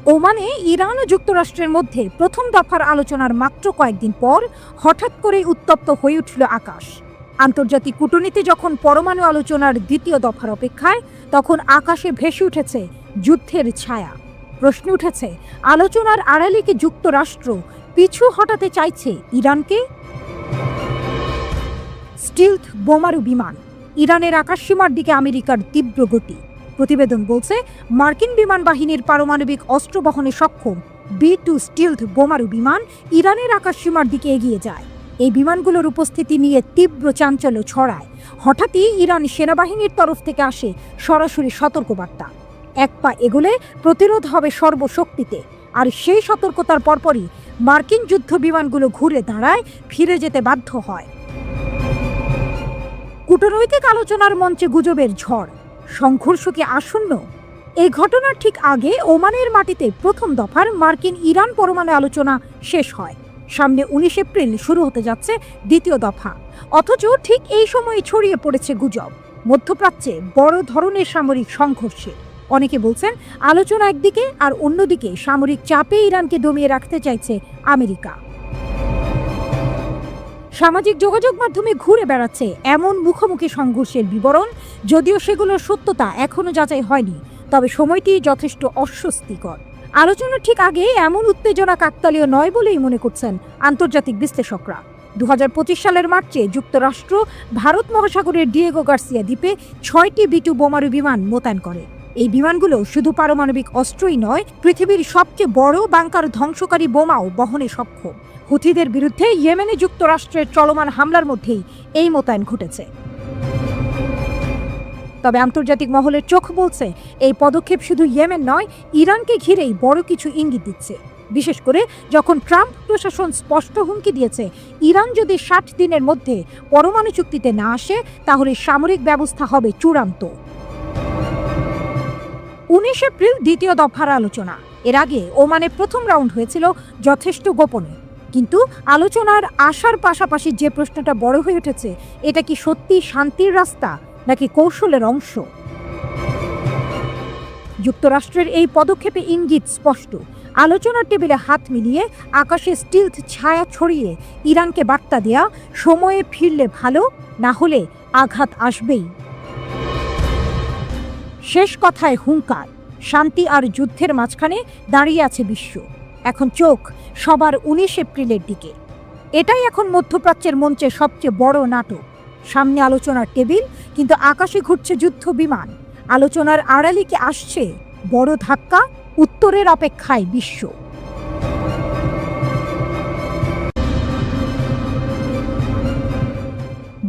ওমানে ইরান ও যুক্তরাষ্ট্রের মধ্যে প্রথম দফার আলোচনার মাত্র কয়েকদিন পর হঠাৎ করেই উত্তপ্ত হয়ে উঠল আকাশ। আন্তর্জাতিক কূটনীতি যখন পরমাণু আলোচনার দ্বিতীয় দফার অপেক্ষায়, তখন আকাশে ভেসে উঠেছে যুদ্ধের ছায়া। প্রশ্ন উঠেছে, আলোচনার আড়ালে কি যুক্তরাষ্ট্র পিছু হটাতে চাইছে ইরানকে? স্টিলথ বোমারু বিমান, ইরানের আকাশসীমার দিকে আমেরিকার তীব্র গতি। প্রতিবেদন বলছে, মার্কিন বিমান বাহিনীর পারমাণবিক অস্ত্র বহনে সক্ষম B-2 স্টিলথ বোমারু বিমান ইরানের আকাশসীমার দিকে এগিয়ে যায়। এই বিমানগুলোর উপস্থিতি নিয়ে তীব্র চাঞ্চল্য ছড়ায়। হঠাৎই ইরান সেনাবাহিনীর তরফ থেকে আসে সরাসরি সতর্কবার্তা। এক পা এগোলে প্রতিরোধ হবে সর্বশক্তিতে। আর সেই সতর্কতার পরপরই মার্কিন যুদ্ধ বিমানগুলো ঘুরে দাঁড়ায়, ফিরে যেতে বাধ্য হয়। কূটনৈতিক আলোচনার মঞ্চে গুজবের ঝড়, সংঘর্ষ কি আসন্ন? এই ঘটনার ঠিক আগে ওমানের মাটিতে প্রথম দফার মার্কিন ইরান পরমাণু আলোচনা শেষ হয়। সামনে 19 এপ্রিল শুরু হতে যাচ্ছে দ্বিতীয় দফা। অথচ ঠিক এই সময়ে ছড়িয়ে পড়েছে গুজব মধ্যপ্রাচ্যে বড় ধরনের সামরিক সংঘর্ষে। অনেকে বলছেন, আলোচনা একদিকে আর অন্যদিকে সামরিক চাপে ইরানকে দমিয়ে রাখতে চাইছে আমেরিকা। সামাজিক যোগাযোগ মাধ্যমে ঘুরে বেড়াচ্ছে এমন মুখোমুখি সংঘর্ষের বিবরণ। যদিও সেগুলোর সত্যতা এখনো যাচাই হয়নি, তবে সময়টি যথেষ্ট অস্বস্তিকর। আলোচনার ঠিক আগে এমন উত্তেজনা কাকতালীয় নয় বলেই মনে করছেন আন্তর্জাতিক বিশ্লেষকরা। 2025 সালের মার্চে যুক্তরাষ্ট্র ভারত মহাসাগরের ডিয়েগো গার্সিয়া দ্বীপে 6টি B-2 বোমারু বিমান মোতায়েন করে। এই বিমানগুলো শুধু পারমাণবিক অস্ত্রই নয়, পৃথিবীর সবচেয়ে বড় বাংকার ধ্বংসকারী বোমাও বহনে সক্ষম। হুথিদের বিরুদ্ধে ইয়েমেনে যুক্তরাষ্ট্রের চলমান হামলার মধ্যেই এই মোতায়েন ঘটেছে। তবে আন্তর্জাতিক মহলের চোখ বলছে, এই পদক্ষেপ শুধু ইয়েমেন নয়, ইরানকে ঘিরেই বড় কিছু ইঙ্গিত দিচ্ছে। বিশেষ করে যখন ট্রাম্প প্রশাসন স্পষ্ট হুমকি দিয়েছে, ইরান যদি 60 দিনের মধ্যে পরমাণু চুক্তিতে না আসে, তাহলে সামরিক ব্যবস্থা হবে চূড়ান্ত। 19 এপ্রিল দ্বিতীয় দফার আলোচনা। এর আগে ওমানে প্রথম রাউন্ড হয়েছিল যথেষ্ট গোপনে। কিন্তু আলোচনার আসার পাশাপাশি যে প্রশ্নটা বড় হয়ে উঠেছে, এটা কি সত্যি শান্তির রাস্তা নাকি কৌশলের অংশ? যুক্তরাষ্ট্রের এই পদক্ষেপে ইঙ্গিত স্পষ্ট। আলোচনার টেবিলে হাত মিলিয়ে আকাশে স্টিলথ ছায়া ছড়িয়ে ইরানকে বার্তা দেয়া, সময়ে ফিরলে ভালো, না হলে আঘাত আসবেই। শেষ কথায় হুঙ্কার, শান্তি আর যুদ্ধের মাঝখানে দাঁড়িয়ে আছে বিশ্ব। এখন চোখ সবার 19 এপ্রিলের দিকে। এটাই এখন মধ্যপ্রাচ্যের মঞ্চে সবচেয়ে বড় নাটক। সামনে আলোচনার টেবিল, কিন্তু আকাশে ঘুরছে যুদ্ধ বিমান। আলোচনার আড়ালে কি আসছে বড় ধাক্কা? উত্তরের অপেক্ষায় বিশ্ব।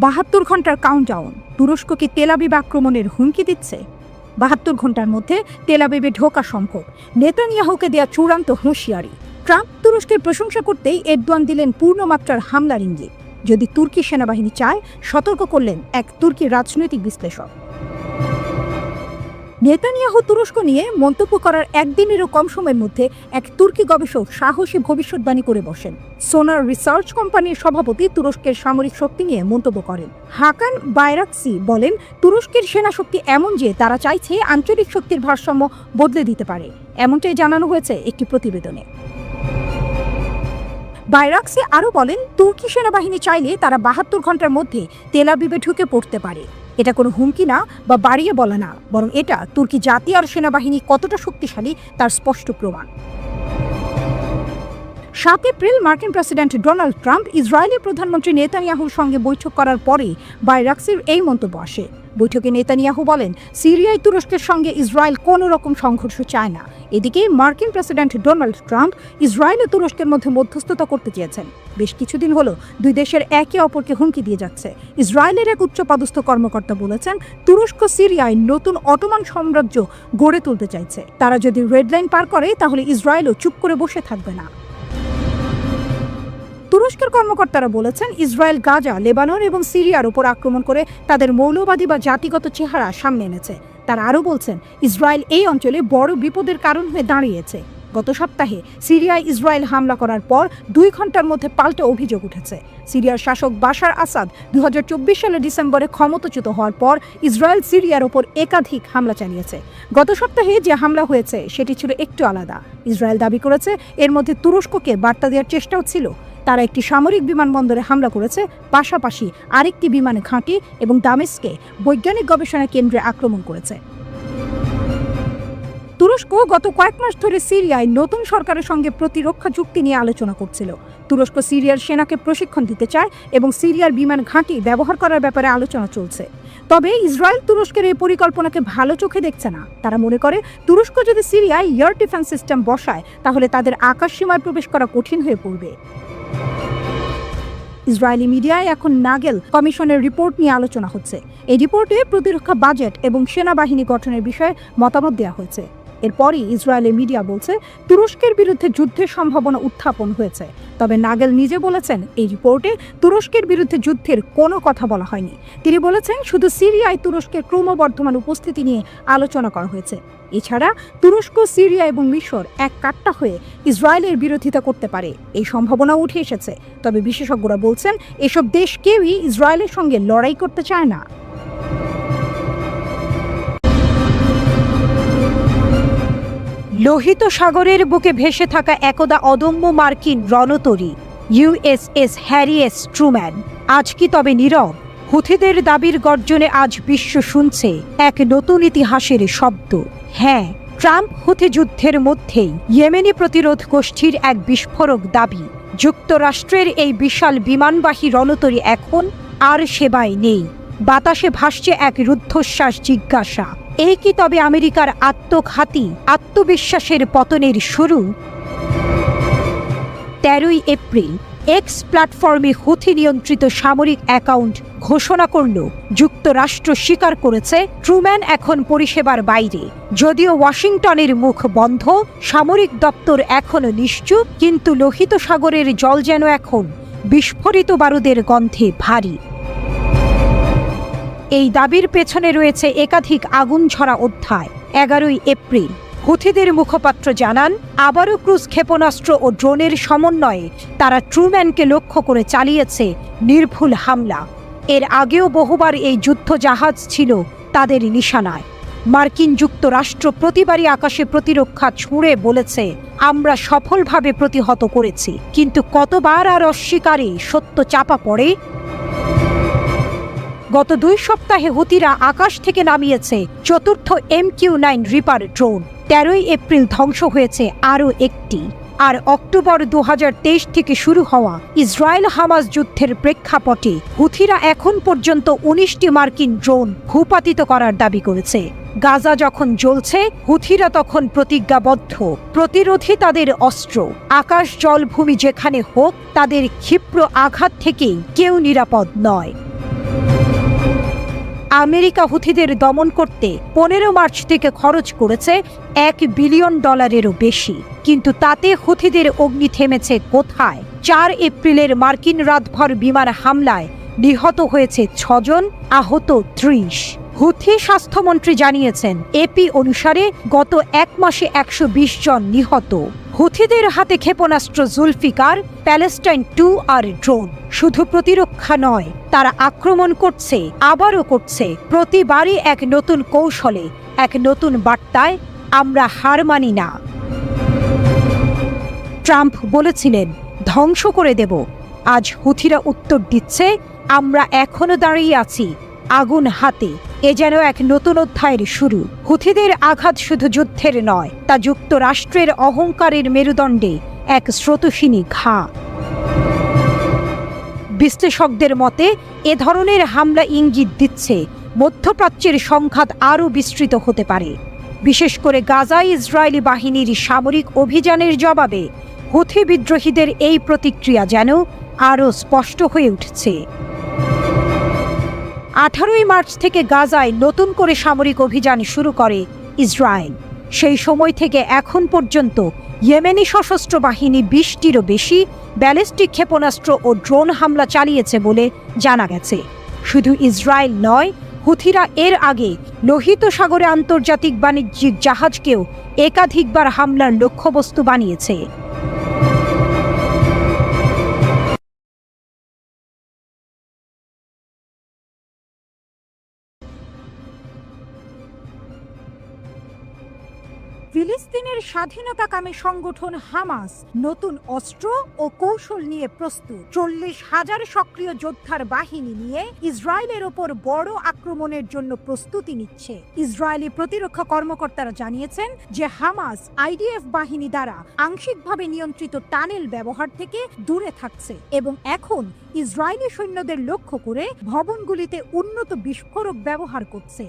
72 ঘন্টার কাউন্টডাউন। তুরস্ক কি তেল আবিব আক্রমণের হুমকি দিচ্ছে? 72 ঘন্টার মধ্যে তেল আবিবে ঢোকা সম্ভব, নেতানিয়াহুকে দেয়া চূড়ান্ত হুঁশিয়ারি। ট্রাম্প তুরস্কের প্রশংসা করতেই এরদোয়ান দিলেন পূর্ণমাত্রার হামলার ইঙ্গিত। যদি তুর্কি সেনাবাহিনী চায়, সতর্ক করলেন এক তুর্কি রাজনৈতিক বিশ্লেষক। নেতানিয়াহু তুরস্ক নিয়ে মন্তব্য করার একদিনেরও কম সময়ের মধ্যে এক তুর্কি গবেষক সাহসী ভবিষ্যৎবাণী করে বসেন। সোনার রিসার্চ কোম্পানির সভাপতি তুরস্কের সামরিক শক্তি নিয়ে মন্তব্য করেন। হাকান বাইরাকসি বলেন, তুরস্কের সেনা শক্তি এমন যে তারা চাইছে আঞ্চলিক শক্তির ভারসাম্য বদলে দিতে পারে। এমনটাই জানানো হয়েছে একটি প্রতিবেদনে। বাইরাকসি আরও বলেন, তুর্কি সেনাবাহিনী চাইলে তারা 72 ঘন্টার মধ্যে তেল আবিবে ঢুকে পড়তে পারে। এটা কোনো হুমকি না বা বাড়িয়ে বলা না, বরং এটা তুর্কি জাতি আর সেনাবাহিনী কতটা শক্তিশালী তার স্পষ্ট প্রমাণ। 7 এপ্রিল মার্কিন প্রেসিডেন্ট ডোনাল্ড ট্রাম্প ইসরায়েলের প্রধানমন্ত্রী নেতানিয়াহুর সঙ্গে বৈঠক করার পরে বাইরাকসির এই মন্তব্য আসে। বৈঠকে নেতানিয়াহু বলেন, সিরিয়ায় তুরস্কের সঙ্গে ইসরায়েল কোনো রকম সংঘর্ষ চায় না। এদিকে মার্কিন প্রেসিডেন্ট ডোনাল্ড ট্রাম্প ইসরায়েল ও তুরস্কের মধ্যে মধ্যস্থতা করতে চেয়েছেন। বেশ কিছুদিন হলো দুই দেশের একে অপরকে হুমকি দিয়ে যাচ্ছে। ইসরায়েলের এক উচ্চপদস্থ কর্মকর্তা বলেছেন, তুরস্ক সিরিয়ায় নতুন অটোমান সাম্রাজ্য গড়ে তুলতে চাইছে। তারা যদি রেড লাইন পার করে, তাহলে ইসরায়েলও চুপ করে বসে থাকবে না। তুরস্কের কর্মকর্তারা বলেছেন, ইসরায়েল গাজা, লেবানন এবং সিরিয়ার উপর আক্রমণ করে তাদের মৌলবাদী বা জাতিগত চেহারা সামনে এনেছে। তারা আরও বলছেন, ইসরায়েল এই অঞ্চলে বড় বিপদের কারণ হয়ে দাঁড়িয়েছে। গত সপ্তাহে সিরিয়ায় ইসরায়েল হামলা করার পর 2 ঘন্টার মধ্যে পাল্টা অভিযোগ উঠেছে। সিরিয়ার শাসক বাশার আসাদ 2024 সালের ডিসেম্বরে ক্ষমতাচ্যুত হওয়ার পর ইসরায়েল সিরিয়ার ওপর একাধিক হামলা চালিয়েছে। গত সপ্তাহে যে হামলা হয়েছে সেটি ছিল একটু আলাদা। ইসরায়েল দাবি করেছে এর মধ্যে তুরস্ককে বার্তা দেওয়ার চেষ্টাও ছিল। তারা একটি সামরিক বিমানবন্দরে হামলা করেছে, পাশাপাশি আরেকটি বিমান ঘাঁটি এবং দামেস্কে বৈজ্ঞানিক গবেষণা কেন্দ্রে আক্রমণ করেছে। তুরস্ক গত কয়েক মাস ধরে সিরিয়ায় নতুন সরকারের সঙ্গে প্রতিরক্ষা চুক্তি নিয়ে আলোচনা করছিল। তুরস্ক সিরিয়ার সেনাকে প্রশিক্ষণ দিতে চায় এবং সিরিয়ার বিমান ঘাঁটি ব্যবহার করার ব্যাপারে আলোচনা চলছে। তবে ইসরায়েল তুরস্কের এই পরিকল্পনাকে ভালো চোখে দেখছে না। তারা মনে করে তুরস্ক যদি সিরিয়ায় এয়ার ডিফেন্স সিস্টেম বসায় তাহলে তাদের আকাশ সীমায় প্রবেশ করা কঠিন হয়ে পড়বে। ইসরায়েলি মিডিয়ায় এখন নাগেল কমিশনের রিপোর্ট নিয়ে আলোচনা হচ্ছে। এই রিপোর্টে প্রতিরক্ষা বাজেট এবং সেনাবাহিনী গঠনের বিষয়ে মতামত দেওয়া হয়েছে। এরপরই ইসরায়েলের মিডিয়া বলছে তুরস্কের বিরুদ্ধে যুদ্ধের সম্ভাবনা উত্থাপন হয়েছে। তবে নাগেল নিজে বলেছেন এই রিপোর্টে তুরস্কের বিরুদ্ধে যুদ্ধের কোনো কথা বলা হয়নি। তিনি বলেছেন শুধু সিরিয়ায় তুরস্কের ক্রমবর্ধমান উপস্থিতি নিয়ে আলোচনা করা হয়েছে। এছাড়া তুরস্ক, সিরিয়া এবং মিশর এক কাট্টা হয়ে ইসরায়েলের বিরোধিতা করতে পারে, এই সম্ভাবনা উঠে এসেছে। তবে বিশেষজ্ঞরা বলছেন এসব দেশ কেউই ইসরায়েলের সঙ্গে লড়াই করতে চায় না। লোহিত সাগরের বুকে ভেসে থাকা একদা অদম্য মার্কিন রণতরী ইউএসএস হ্যারি এস ট্রুম্যান আজ কি তবে নীরব? হুথিদের দাবির গর্জনে আজ বিশ্ব শুনছে এক নতুন ইতিহাসের শব্দ। হ্যাঁ, ট্রাম্প হুথি যুদ্ধের মধ্যেই ইয়েমেনি প্রতিরোধ গোষ্ঠীর এক বিস্ফোরক দাবি, যুক্তরাষ্ট্রের এই বিশাল বিমানবাহী রণতরী এখন আর সেবায় নেই। বাতাসে ভাসছে এক রুদ্ধশ্বাস জিজ্ঞাসা, এই কি তবে আমেরিকার আত্মঘাতী আত্মবিশ্বাসের পতনের শুরু? 13ই এপ্রিল এক্স প্ল্যাটফর্মে হুথি নিয়ন্ত্রিত সামরিক অ্যাকাউন্ট ঘোষণা করল যুক্তরাষ্ট্র স্বীকার করেছে ট্রুম্যান এখন পরিষেবার বাইরে। যদিও ওয়াশিংটনের মুখ বন্ধ, সামরিক দপ্তর এখনো নিশ্চুপ, কিন্তু লোহিত সাগরের জল যেন এখন বিস্ফোরিত বারুদের গন্ধে ভারী। এই দাবির পেছনে রয়েছে একাধিক আগুনঝরা অধ্যায়। 11ই এপ্রিল হুথিদের মুখপাত্র জানান আবারও ক্রুজ ক্ষেপণাস্ত্র ও ড্রোনের সমন্বয়ে তারা ট্রুম্যানকে লক্ষ্য করে চালিয়েছে নির্ভুল হামলা। এর আগেও বহুবার এই যুদ্ধ জাহাজ ছিল তাদের নিশানায়। মার্কিন যুক্তরাষ্ট্র প্রতিবারই আকাশে প্রতিরক্ষা ছুঁড়ে বলেছে আমরা সফলভাবে প্রতিহত করেছি, কিন্তু কতবার আর অস্বীকারে সত্য চাপা পড়ে। গত 2 সপ্তাহে হুতিরা আকাশ থেকে নামিয়েছে চতুর্থ MQ-9 রিপার ড্রোন। 13ই এপ্রিল ধ্বংস হয়েছে আরও একটি। আর অক্টোবর 2023 থেকে শুরু হওয়া ইসরায়েল হামাস যুদ্ধের প্রেক্ষাপটে হুথিরা এখন পর্যন্ত 19টি মার্কিন ড্রোন ভূপাতিত করার দাবি করেছে। গাজা যখন জ্বলছে, হুথিরা তখন প্রতিজ্ঞাবদ্ধ, প্রতিরোধী তাদের অস্ত্র। আকাশ জল ভূমি যেখানে হোক, তাদের ক্ষিপ্র আঘাত থেকেই কেউ নিরাপদ নয়। আমেরিকা হুথিদের দমন করতে 15 মার্চ থেকে খরচ করেছে $1 বিলিয়ন বেশি, কিন্তু তাতে হুথিদের অগ্নি থেমেছে কোথায়? 4 এপ্রিলের মার্কিন রাতভর বিমান হামলায় নিহত হয়েছে 6 জন, আহত 30। হুথি স্বাস্থ্যমন্ত্রী জানিয়েছেন এপি অনুসারে গত 1 মাসে 120 জন নিহত। হুথিদের হাতে ক্ষেপণাস্ত্র জুলফিকার, প্যালেস্টাইন 2 আর ড্রোন। শুধু প্রতিরক্ষা নয়, তারা আক্রমণ করছে, আবারও করছে, প্রতিবারই এক নতুন কৌশলে, এক নতুন বার্তায়, আমরা হার মানি না। ট্রাম্প বলেছিলেন ধ্বংস করে দেব। আজ হুথিরা উত্তর দিচ্ছে আমরা এখনো দাঁড়িয়ে আছি, আগুন হাতে। এ যেন এক নতুন অধ্যায়ের শুরু। হুথিদের আঘাত শুধু যুদ্ধের নয়, তা যুক্তরাষ্ট্রের অহংকারের মেরুদণ্ডে এক স্রোতস্বিনী ঘা। বিশ্লেষকদের মতে এ ধরনের হামলা ইঙ্গিত দিচ্ছে মধ্যপ্রাচ্যের সংঘাত আরও বিস্তৃত হতে পারে। বিশেষ করে গাজায় ইসরায়েলি বাহিনীর সামরিক অভিযানের জবাবে হুথি বিদ্রোহীদের এই প্রতিক্রিয়া যেন আরও স্পষ্ট হয়ে উঠছে। 18ই মার্চ থেকে গাজায় নতুন করে সামরিক অভিযান শুরু করে ইসরায়েল। সেই সময় থেকে এখন পর্যন্ত ইয়েমেনি সশস্ত্র বাহিনী 20টিরও বেশি ব্যালিস্টিক ক্ষেপণাস্ত্র ও ড্রোন হামলা চালিয়েছে বলে জানা গেছে। শুধু ইসরায়েল নয়, হুথিরা এর আগে লোহিত সাগরে আন্তর্জাতিক বাণিজ্যিক জাহাজকেও একাধিকবার হামলার লক্ষ্যবস্তু বানিয়েছে। ফিলিস্তিনের স্বাধীনতাকামী সংগঠন হামাস নতুন অস্ত্র ও কৌশল নিয়ে প্রস্তুত। 40,000 সক্রিয় যোদ্ধার বাহিনী নিয়ে ইসরায়েলের ওপর বড় আক্রমণের জন্য প্রস্তুতি নিচ্ছে। ইসরায়েলি প্রতিরক্ষা কর্মকর্তারা জানিয়েছেন যে হামাস আইডিএফ বাহিনী দ্বারা আংশিকভাবে নিয়ন্ত্রিত টানেল ব্যবহার থেকে দূরে থাকছে এবং এখন ইসরায়েলি সৈন্যদের লক্ষ্য করে ভবনগুলিতে উন্নত বিস্ফোরক ব্যবহার করছে।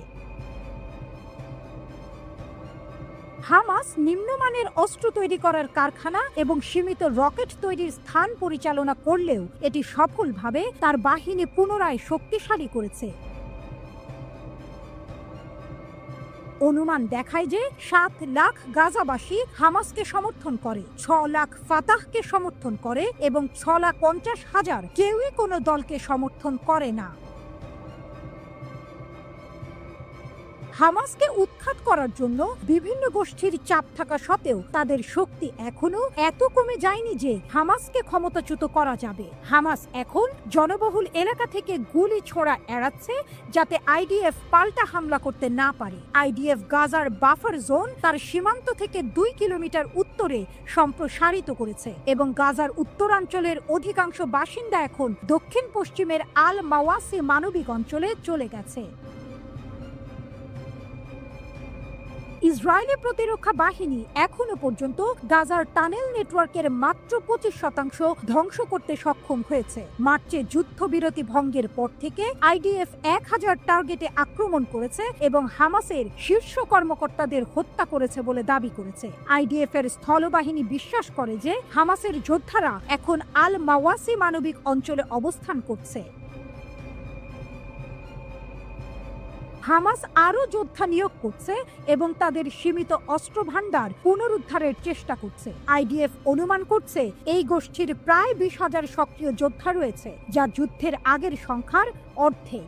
হামাস নিম্নমানের অস্ত্র তৈরি করার কারখানা এবং সীমিত রকেট তৈরির স্থান পরিচালনা করলেও এটি সফলভাবে তার বাহিনী পুনরায় শক্তিশালী করেছে। অনুমান দেখায় যে 7 লাখ গাজাবাসী হামাসকে সমর্থন করে, 6 লাখ ফাতাহকে সমর্থন করে এবং 6,50,000 কেউই কোনো দলকে সমর্থন করে না। হামাসকে উৎখাত করার জন্য বিভিন্ন গোষ্ঠীর চাপ থাকা সত্ত্বেও তাদের শক্তি এখনো এত কমে যায়নি যে হামাসকে ক্ষমতাচ্যুত করা যাবে। হামাস এখন জনবহুল এলাকা থেকে গুলি ছোড়া এড়াচ্ছে যাতে আইডিএফ পাল্টা হামলা করতে না পারে। আইডিএফ গাজার বাফার জোন তার সীমান্ত থেকে 2 কিলোমিটার উত্তরে সম্প্রসারিত করেছে এবং গাজার উত্তরাঞ্চলের অধিকাংশ বাসিন্দা এখন দক্ষিণ পশ্চিমের আল মাওয়াসি মানবিক অঞ্চলে চলে গেছে। ইসরায়েলি প্রতিরক্ষা বাহিনী এখনো পর্যন্ত গাজার টানেল নেটওয়ার্কের মাত্র 25% ধ্বংস করতে সক্ষম হয়েছে। মার্চে যুদ্ধবিরতি ভঙ্গের পর থেকে আইডিএফ 1000 টার্গেটে আক্রমণ করেছে এবং হামাসের শীর্ষ কর্মকর্তাদের হত্যা করেছে বলে দাবি করেছে। আইডিএফ এর স্থলবাহিনী বিশ্বাস করে যে হামাসের যোদ্ধারা এখন আল মাওয়াসি মানবিক অঞ্চলে অবস্থান করছে। হামাস আরও যোদ্ধা নিয়োগ করছে এবং তাদের সীমিত অস্ত্র ভান্ডার পুনরুদ্ধারের চেষ্টা করছে। আইডিএফ অনুমান করছে এই গোষ্ঠীর প্রায় 20,000 সক্রিয় যোদ্ধা রয়েছে, যা যুদ্ধের আগের সংখ্যার অর্ধেক।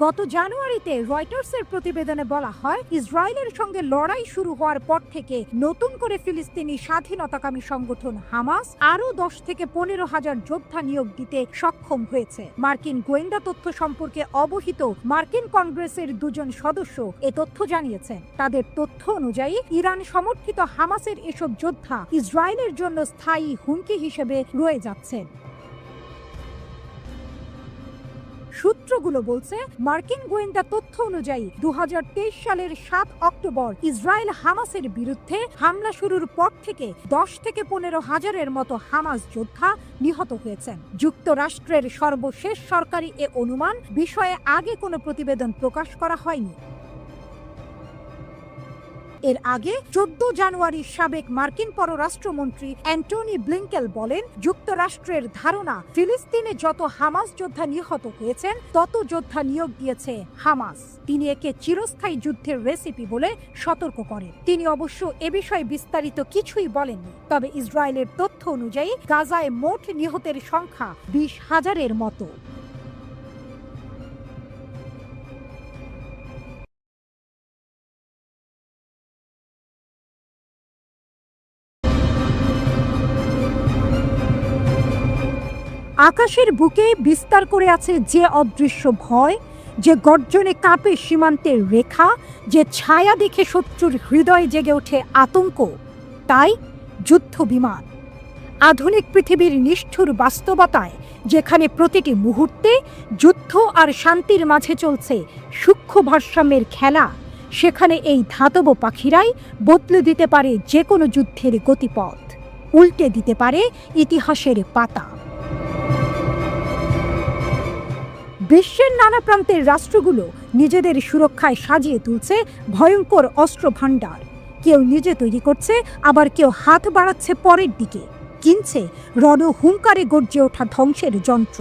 গত জানুয়ারিতে রয়টার্সের প্রতিবেদনে বলা হয়, ইসরায়েলের সঙ্গে লড়াই শুরু হওয়ার পর থেকে নতুন করে ফিলিস্তিনি স্বাধীনতাকামী সংগঠন হামাস আরও 10 থেকে 15,000 যোদ্ধা নিয়োগ দিতে সক্ষম হয়েছে। মার্কিন গোয়েন্দা তথ্য সম্পর্কে অবহিত মার্কিন কংগ্রেসের 2 সদস্য এ তথ্য জানিয়েছেন। তাদের তথ্য অনুযায়ী ইরান সমর্থিত হামাসের এসব যোদ্ধা ইসরায়েলের জন্য স্থায়ী হুমকি হিসেবে রয়ে যাচ্ছেন। সূত্রগুলো বলছে, মার্কিন গোয়েন্দা তথ্য অনুযায়ী 2023 সালের 7 অক্টোবর ইসরায়েল হামাসের বিরুদ্ধে হামলা শুরুর পর থেকে 10 থেকে 15,000-এর মতো হামাস যোদ্ধা নিহত হয়েছেন। যুক্তরাষ্ট্রের সর্বশেষ সরকারি এ অনুমান বিষয়ে আগে কোনো প্রতিবেদন প্রকাশ করা হয়নি। এর আগে 14 জানুয়ারি সাবেক মার্কিন পররাষ্ট্রমন্ত্রী অ্যান্টনি ব্লিংকেন বলেন, যুক্তরাষ্ট্রের ধারণা ফিলিস্তিনে যত হামাস যোদ্ধা নিহত হয়েছেন তত যোদ্ধা নিয়োগ দিয়েছে হামাস। তিনি একে চিরস্থায়ী যুদ্ধের রেসিপি বলে সতর্ক করেন। তিনি অবশ্য এ বিষয়ে বিস্তারিত কিছুই বলেননি। তবে ইসরায়েলের তথ্য অনুযায়ী গাজায় মোট নিহতের সংখ্যা 20,000-এর মতো। আকাশের বুকে বিস্তার করে আছে যে অদৃশ্য ভয়, যে গর্জনে কাঁপে সীমান্তের রেখা, যে ছায়া দেখে শত্রুর হৃদয়ে জেগে ওঠে আতঙ্ক, তাই যুদ্ধ বিমান। আধুনিক পৃথিবীর নিষ্ঠুর বাস্তবতায়, যেখানে প্রতিটি মুহূর্তে যুদ্ধ আর শান্তির মাঝে চলছে সূক্ষ্ম ভারসাম্যের খেলা, সেখানে এই ধাতব পাখিরাই বদলে দিতে পারে যে কোনো যুদ্ধের গতিপথ, উল্টে দিতে পারে ইতিহাসের পাতা। বিশ্বের নানা প্রান্তের রাষ্ট্রগুলো নিজেদের সুরক্ষায় সাজিয়ে তুলছে ভয়ঙ্কর অস্ত্র ভাণ্ডার। কেউ নিজে তৈরি করছে, আবার কেউ হাত বাড়াচ্ছে পরের দিকে, কিনছে রণহুঙ্কারে গর্জে ওঠা ধ্বংসের যন্ত্র।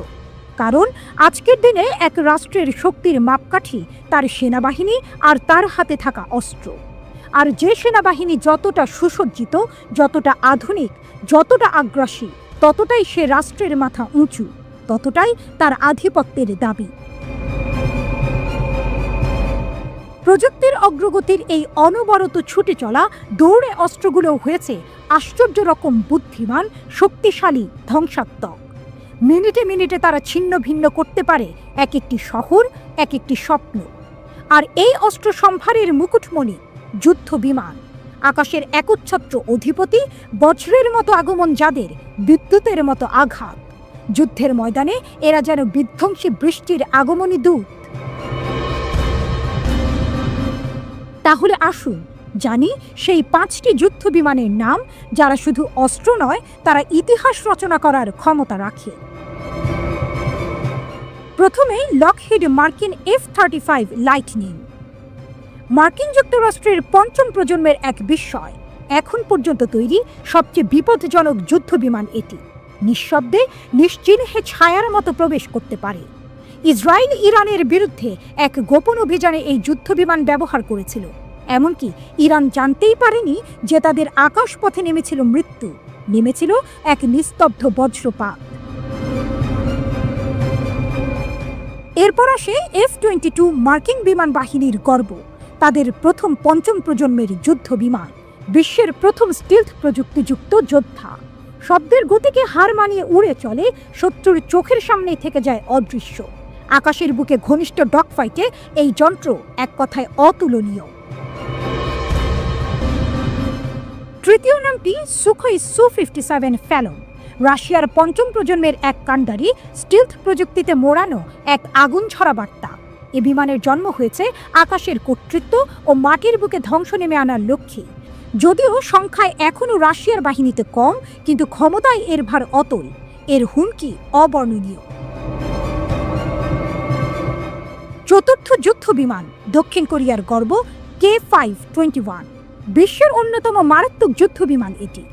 কারণ আজকের দিনে এক রাষ্ট্রের শক্তির মাপকাঠি তার সেনাবাহিনী আর তার হাতে থাকা অস্ত্র। আর যে সেনাবাহিনী যতটা সুসজ্জিত, যতটা আধুনিক, যতটা আগ্রাসী, ততটাই সে রাষ্ট্রের মাথা উঁচু, ততটাই তার আধিপত্যের দাবি। প্রযুক্তির অগ্রগতির এই অনবরত ছুটে চলা দৌড়ে অস্ত্রগুলো হয়েছে আশ্চর্য রকম বুদ্ধিমান, শক্তিশালী, ধ্বংসাত্মক। মিনিটে মিনিটে তারা ছিন্ন ভিন্ন করতে পারে এক একটি শহর, এক একটি স্বপ্ন। আর এই অস্ত্র সম্ভারের মুকুটমণি যুদ্ধ বিমান, আকাশের একচ্ছত্র অধিপতি, বজ্রের মতো আগমন যাদের, বিদ্যুতের মতো আঘাত। যুদ্ধের ময়দানে এরা যেন বিধ্বংসী বৃষ্টির আগমনী দূত। তাহলে আসুন জানি সেই 5টি যুদ্ধ বিমানের নাম, যারা শুধু অস্ত্র নয়, তারা ইতিহাস রচনা করার ক্ষমতা রাখে। প্রথমেই লকহিড মার্কিন F-35 লাইটনিং। মার্কিন যুক্তরাষ্ট্রের 5ম প্রজন্মের এক বিস্ময়, এখন পর্যন্ত তৈরি সবচেয়ে বিপজ্জনক যুদ্ধ বিমান এটি। নিঃশব্দে, নিশ্চিহ্নে ছায়ার মতো প্রবেশ করতে পারে। ইসরায়েল ইরানের বিরুদ্ধে এক গোপন অভিযানে এই যুদ্ধ বিমান ব্যবহার করেছিল। এমনকি ইরান জানতেই পারেনি যে তাদের আকাশপথে নেমেছিল মৃত্যু, নেমেছিল এক নিস্তব্ধ বজ্রপাত। এরপর আসে F-22 মার্কিন বিমান বাহিনীর গর্ব, তাদের প্রথম 5ম প্রজন্মের যুদ্ধ বিমান, বিশ্বের প্রথম স্টিলথ প্রযুক্তিযুক্ত যোদ্ধা। শব্দের গতিকে হার মানিয়ে উড়ে চলে, শত্রুর চোখের সামনেই থেকে যায় অদৃশ্য। আকাশের বুকে ঘনিষ্ঠ ডগ ফাইটে এই যন্ত্র এক কথায় অতুলনীয়। তৃতীয় নামটি সুখোই Su-57 ফ্যালন, রাশিয়ার 5ম প্রজন্মের এক কাণ্ডারি, স্টিলথ প্রযুক্তিতে মোড়ানো এক আগুন ছড়া বার্তা। এ বিমানের জন্ম হয়েছে আকাশের কর্তৃত্ব ও মাটির বুকে ধ্বংস নেমে আনার লক্ষ্যে। যদিও সংখ্যায় এখনও রাশিয়ার বাহিনীতে কম, কিন্তু ক্ষমতায় এর ভার অতল, এর হুমকি অবর্ণনীয়। চতুর্থ যুদ্ধ বিমান, দক্ষিণ কোরিয়ার গর্ব K5-21, বিশ্বের অন্যতম মারাত্মক যুদ্ধ বিমান এটি।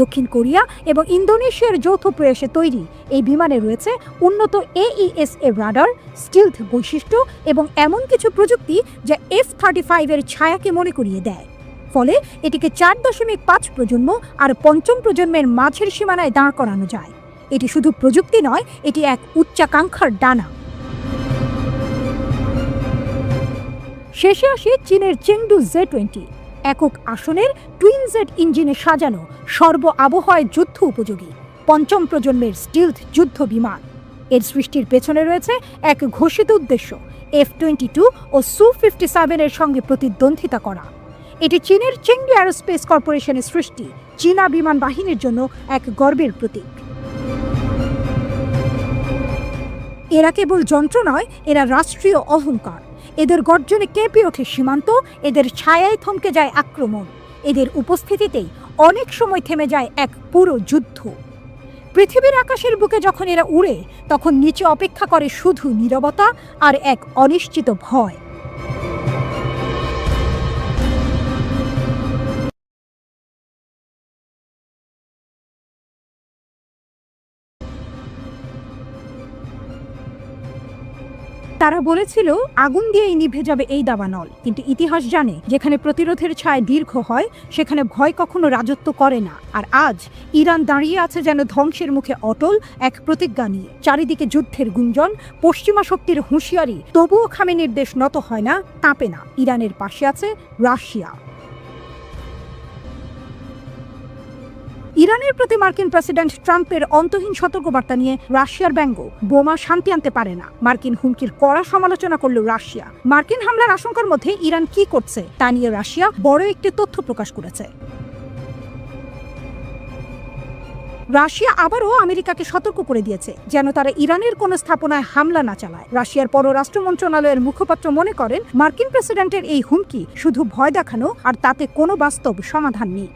দক্ষিণ কোরিয়া এবং ইন্দোনেশিয়ার যৌথ প্রয়াসে তৈরি এই বিমানে রয়েছে উন্নত AESA রাডার, স্টিলথ বৈশিষ্ট্য এবং এমন কিছু প্রযুক্তি যা F-35 এর ছায়াকে মনে করিয়ে দেয়। ফলে এটিকে 4.5 প্রজন্ম আর 5ম প্রজন্মের মাঝের সীমানায় দাঁড় করানো যায়। এটি শুধু প্রযুক্তি নয়, এটি এক উচ্চাকাঙ্ক্ষার ডানা। শেষে আসে চীনের চেংডু Z-20, একক আসনের টুইন জেট ইঞ্জিনে সাজানো, সর্ব আবহাওয়ায় যুদ্ধ উপযোগী 5ম প্রজন্মের স্টিলথ যুদ্ধ বিমান। এর সৃষ্টির পেছনে রয়েছে এক ঘোষিত উদ্দেশ্য, F-22 ও Su-57 এর সঙ্গে প্রতিদ্বন্দ্বিতা করা। এটি চীনের চেংডু অ্যারোস্পেস কর্পোরেশনের সৃষ্টি, চীনা বিমান বাহিনীর জন্য এক গর্বের প্রতীক। এরা কেবল যন্ত্র নয়, এরা রাষ্ট্রীয় অহংকার। এদের গর্জনে কেঁপে ওঠে সীমান্ত, এদের ছায়ায় থমকে যায় আক্রমণ, এদের উপস্থিতিতেই অনেক সময় থেমে যায় এক পুরো যুদ্ধ। পৃথিবীর আকাশের বুকে যখন এরা উড়ে, তখন নিচে অপেক্ষা করে শুধু নীরবতা আর এক অনিশ্চিত ভয়। তারা বলেছিল আগুন দিয়েই নিভে যাবে এই দাবানল, কিন্তু ইতিহাস জানে যেখানে প্রতিরোধের ছায়া দীর্ঘ হয়, সেখানে ভয় কখনো রাজত্ব করে না। আর আজ ইরান দাঁড়িয়ে আছে যেন ধ্বংসের মুখে অটল এক প্রতিজ্ঞা নিয়ে। চারিদিকে যুদ্ধের গুঞ্জন, পশ্চিমা শক্তির হুঁশিয়ারি, তবুও খামেনির দেশ নত হয় না, কাঁপে না। ইরানের পাশে আছে রাশিয়া। ইরানের প্রতি মার্কিন প্রেসিডেন্ট ট্রাম্পের অন্তহীন সতর্কবার্তা নিয়ে রাশিয়ার ব্যঙ্গ, বোমা শান্তি আনতে পারে না। মার্কিন হুমকির কড়া সমালোচনা করল রাশিয়া। মার্কিন হামলার আশঙ্কার মধ্যে ইরান কি করছে তা নিয়ে রাশিয়া বড় একটি তথ্য প্রকাশ করেছে। রাশিয়া আবারও আমেরিকাকে সতর্ক করে দিয়েছে যেন তারা ইরানের কোনো স্থাপনায় হামলা না চালায়। রাশিয়ার পররাষ্ট্র মন্ত্রণালয়ের মুখপাত্র মনে করেন, মার্কিন প্রেসিডেন্টের এই হুমকি শুধু ভয় দেখানো, আর তাতে কোনো বাস্তব সমাধান নেই।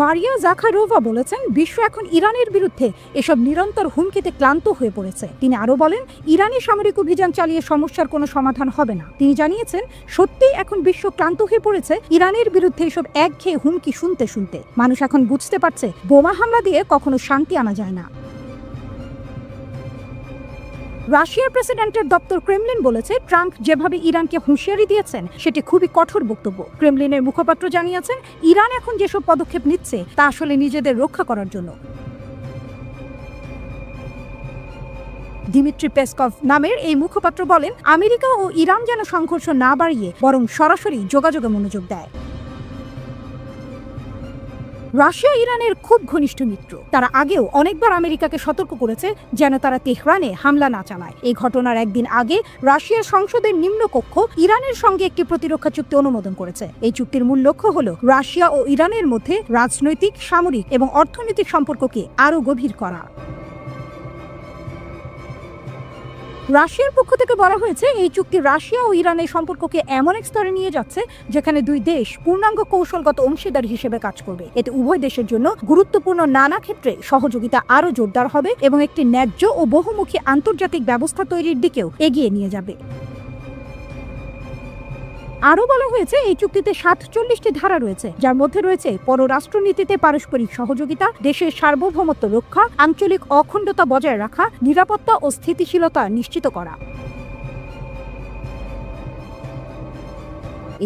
মারিয়া জাখারোভা বলেছেন, বিশ্ব এখন ইরানের বিরুদ্ধে এসব নিরন্তর হুমকিতে ক্লান্ত হয়ে পড়েছে। তিনি আরও বলেন, ইরানি সামরিক অভিযান চালিয়ে সমস্যার কোনো সমাধান হবে না। তিনি জানিয়েছেন, সত্যিই এখন বিশ্ব ক্লান্ত হয়ে পড়েছে ইরানের বিরুদ্ধে এসব একঘেয়ে হুমকি শুনতে শুনতে। মানুষ এখন বুঝতে পারছে বোমা হামলা দিয়ে কখনো শান্তি আনা যায় না। রাশিয়ার প্রেসিডেন্টের দপ্তর ক্রেমলিন বলেছে, ট্রাম্প যেভাবে ইরানকে হুঁশিয়ারি দিয়েছেন সেটি খুবই কঠোর বক্তব্য। ক্রেমলিনের মুখপাত্র জানিয়েছেন, ইরান এখন যেসব পদক্ষেপ নিচ্ছে তা আসলে নিজেদের রক্ষা করার জন্য। দিমিত্রি পেসকভ নামের এই মুখপাত্র বলেন, আমেরিকা ও ইরান যেন সংঘর্ষ না বাড়িয়ে বরং সরাসরি যোগাযোগে মনোযোগ দেয়। রাশিয়া ইরানের খুব ঘনিষ্ঠ মিত্র। তারা আগেও অনেকবার আমেরিকাকে সতর্ক করেছে যেন তারা তেহরানে হামলা না চালায়। এই ঘটনার একদিন আগে রাশিয়ার সংসদের নিম্নকক্ষ ইরানের সঙ্গে একটি প্রতিরক্ষা চুক্তি অনুমোদন করেছে। এই চুক্তির মূল লক্ষ্য হল রাশিয়া ও ইরানের মধ্যে রাজনৈতিক, সামরিক এবং অর্থনৈতিক সম্পর্ককে আরও গভীর করা। রাশিয়ার পক্ষ থেকে বলা হয়েছে, এই চুক্তি রাশিয়া ও ইরানের সম্পর্ককে এমন এক স্তরে নিয়ে যাচ্ছে যেখানে দুই দেশ পূর্ণাঙ্গ কৌশলগত অংশীদার হিসেবে কাজ করবে। এতে উভয় দেশের জন্য গুরুত্বপূর্ণ নানা ক্ষেত্রে সহযোগিতা আরও জোরদার হবে এবং একটি ন্যায্য ও বহুমুখী আন্তর্জাতিক ব্যবস্থা তৈরির দিকেও এগিয়ে নিয়ে যাবে। আরও বলা হয়েছে, এই চুক্তিতে 47টি ধারা রয়েছে, যার মধ্যে রয়েছে পররাষ্ট্রনীতিতে পারস্পরিক সহযোগিতা, দেশের সার্বভৌমত্ব রক্ষা, আঞ্চলিক অখণ্ডতা বজায় রাখা, নিরাপত্তা ও স্থিতিশীলতা নিশ্চিত করা।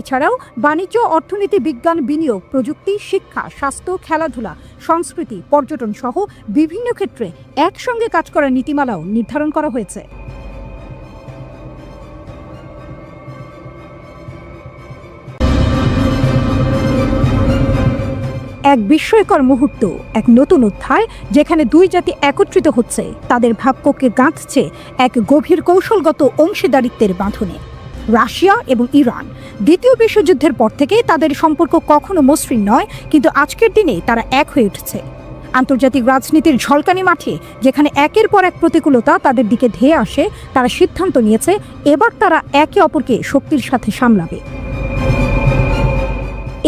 এছাড়াও বাণিজ্য, অর্থনীতি, বিজ্ঞান, বিনিয়োগ, প্রযুক্তি, শিক্ষা, স্বাস্থ্য, খেলাধুলা, সংস্কৃতি, পর্যটন সহ বিভিন্ন ক্ষেত্রে একসঙ্গে কাজ করার নীতিমালাও নির্ধারণ করা হয়েছে। এক বিস্ময়কর মুহূর্ত, এক নতুন অধ্যায় যেখানে দুই জাতি একত্রিত হচ্ছে, তাদের ভাগ্যকে গাঁথছে এক গভীর কৌশলগত অংশীদারিত্বের বাঁধনে। রাশিয়া এবং ইরান দ্বিতীয় বিশ্বযুদ্ধের পর থেকে তাদের সম্পর্ক কখনো মসৃণ নয়, কিন্তু আজকের দিনে তারা এক হয়ে উঠছে। আন্তর্জাতিক রাজনীতির ঝলকানি মাঠে যেখানে একের পর এক প্রতিকূলতা তাদের দিকে ধেয়ে আসে, তারা সিদ্ধান্ত নিয়েছে এবার তারা একে অপরকে শক্তির সাথে সামলাবে।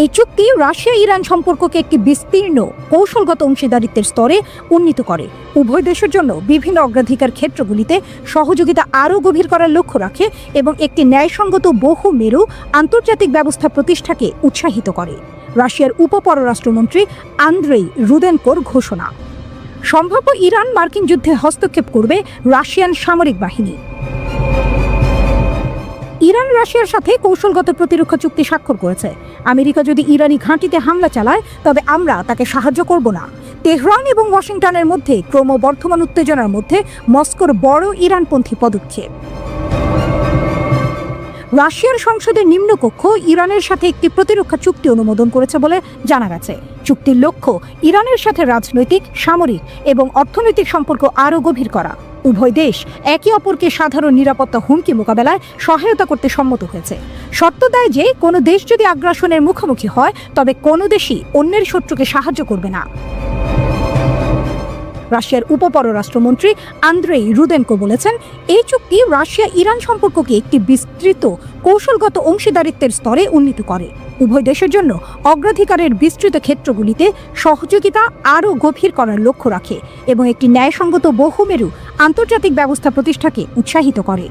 এই চুক্তি রাশিয়া ইরান সম্পর্ককে একটি বিস্তীর্ণ কৌশলগত অংশীদারিত্বের স্তরে উন্নীত করে, উভয় দেশের জন্য বিভিন্ন অগ্রাধিকার ক্ষেত্রগুলিতে সহযোগিতা আরও গভীর করার লক্ষ্য রাখে এবং একটি ন্যায়সঙ্গত বহুমেরু আন্তর্জাতিক ব্যবস্থা প্রতিষ্ঠাকে উৎসাহিত করে। রাশিয়ার উপপররাষ্ট্রমন্ত্রী আন্দ্রেই রুদেনকোর ঘোষণা, সম্ভাব্য ইরান মার্কিন যুদ্ধে হস্তক্ষেপ করবে রাশিয়ান সামরিক বাহিনী। ইরান রাশিয়ার সাথে কৌশলগত প্রতিরক্ষা চুক্তি স্বাক্ষর করেছে। আমেরিকা যদি ইরানি ঘাঁটিতে হামলা চালায় তবে আমরা তাকে সাহায্য করব না। তেহরান এবং ওয়াশিংটনের মধ্যে ক্রমবর্ধমান উত্তেজনার মধ্যে মস্কোর বড় ইরানপন্থী পদক্ষেপ। রাশিয়ার সংসদের নিম্নকক্ষ ইরানের সাথে একটি প্রতিরক্ষা চুক্তি অনুমোদন করেছে বলে জানা গেছে। চুক্তির লক্ষ্য ইরানের সাথে রাজনৈতিক, সামরিক এবং অর্থনৈতিক সম্পর্ক আরও গভীর করা। উভয় দেশ একে অপরকে সাধারণ নিরাপত্তা হুমকি মোকাবেলায় সহায়তা করতে সম্মত হয়েছে। শর্ত দেয় যে কোনো দেশ যদি আগ্রাসনের মুখোমুখি হয় তবে কোনো দেশই অন্যের শত্রুকে সাহায্য করবে না। রাশিয়ার উপপররাষ্ট্রমন্ত্রী আন্দ্রেই রুদেনকো বলেছেন, এই চুক্তি রাশিয়া ইরান সম্পর্ককে একটি বিস্তৃত কৌশলগত অংশীদারিত্বের স্তরে উন্নীত করে, উভয় দেশের জন্য অগ্রাধিকারের বিস্তৃত ক্ষেত্রগুলিতে সহযোগিতা আরও গভীর করার লক্ষ্য রাখে এবং একটি ন্যায়সঙ্গত বহুমেরু আন্তর্জাতিক ব্যবস্থা প্রতিষ্ঠাকে উৎসাহিত করে।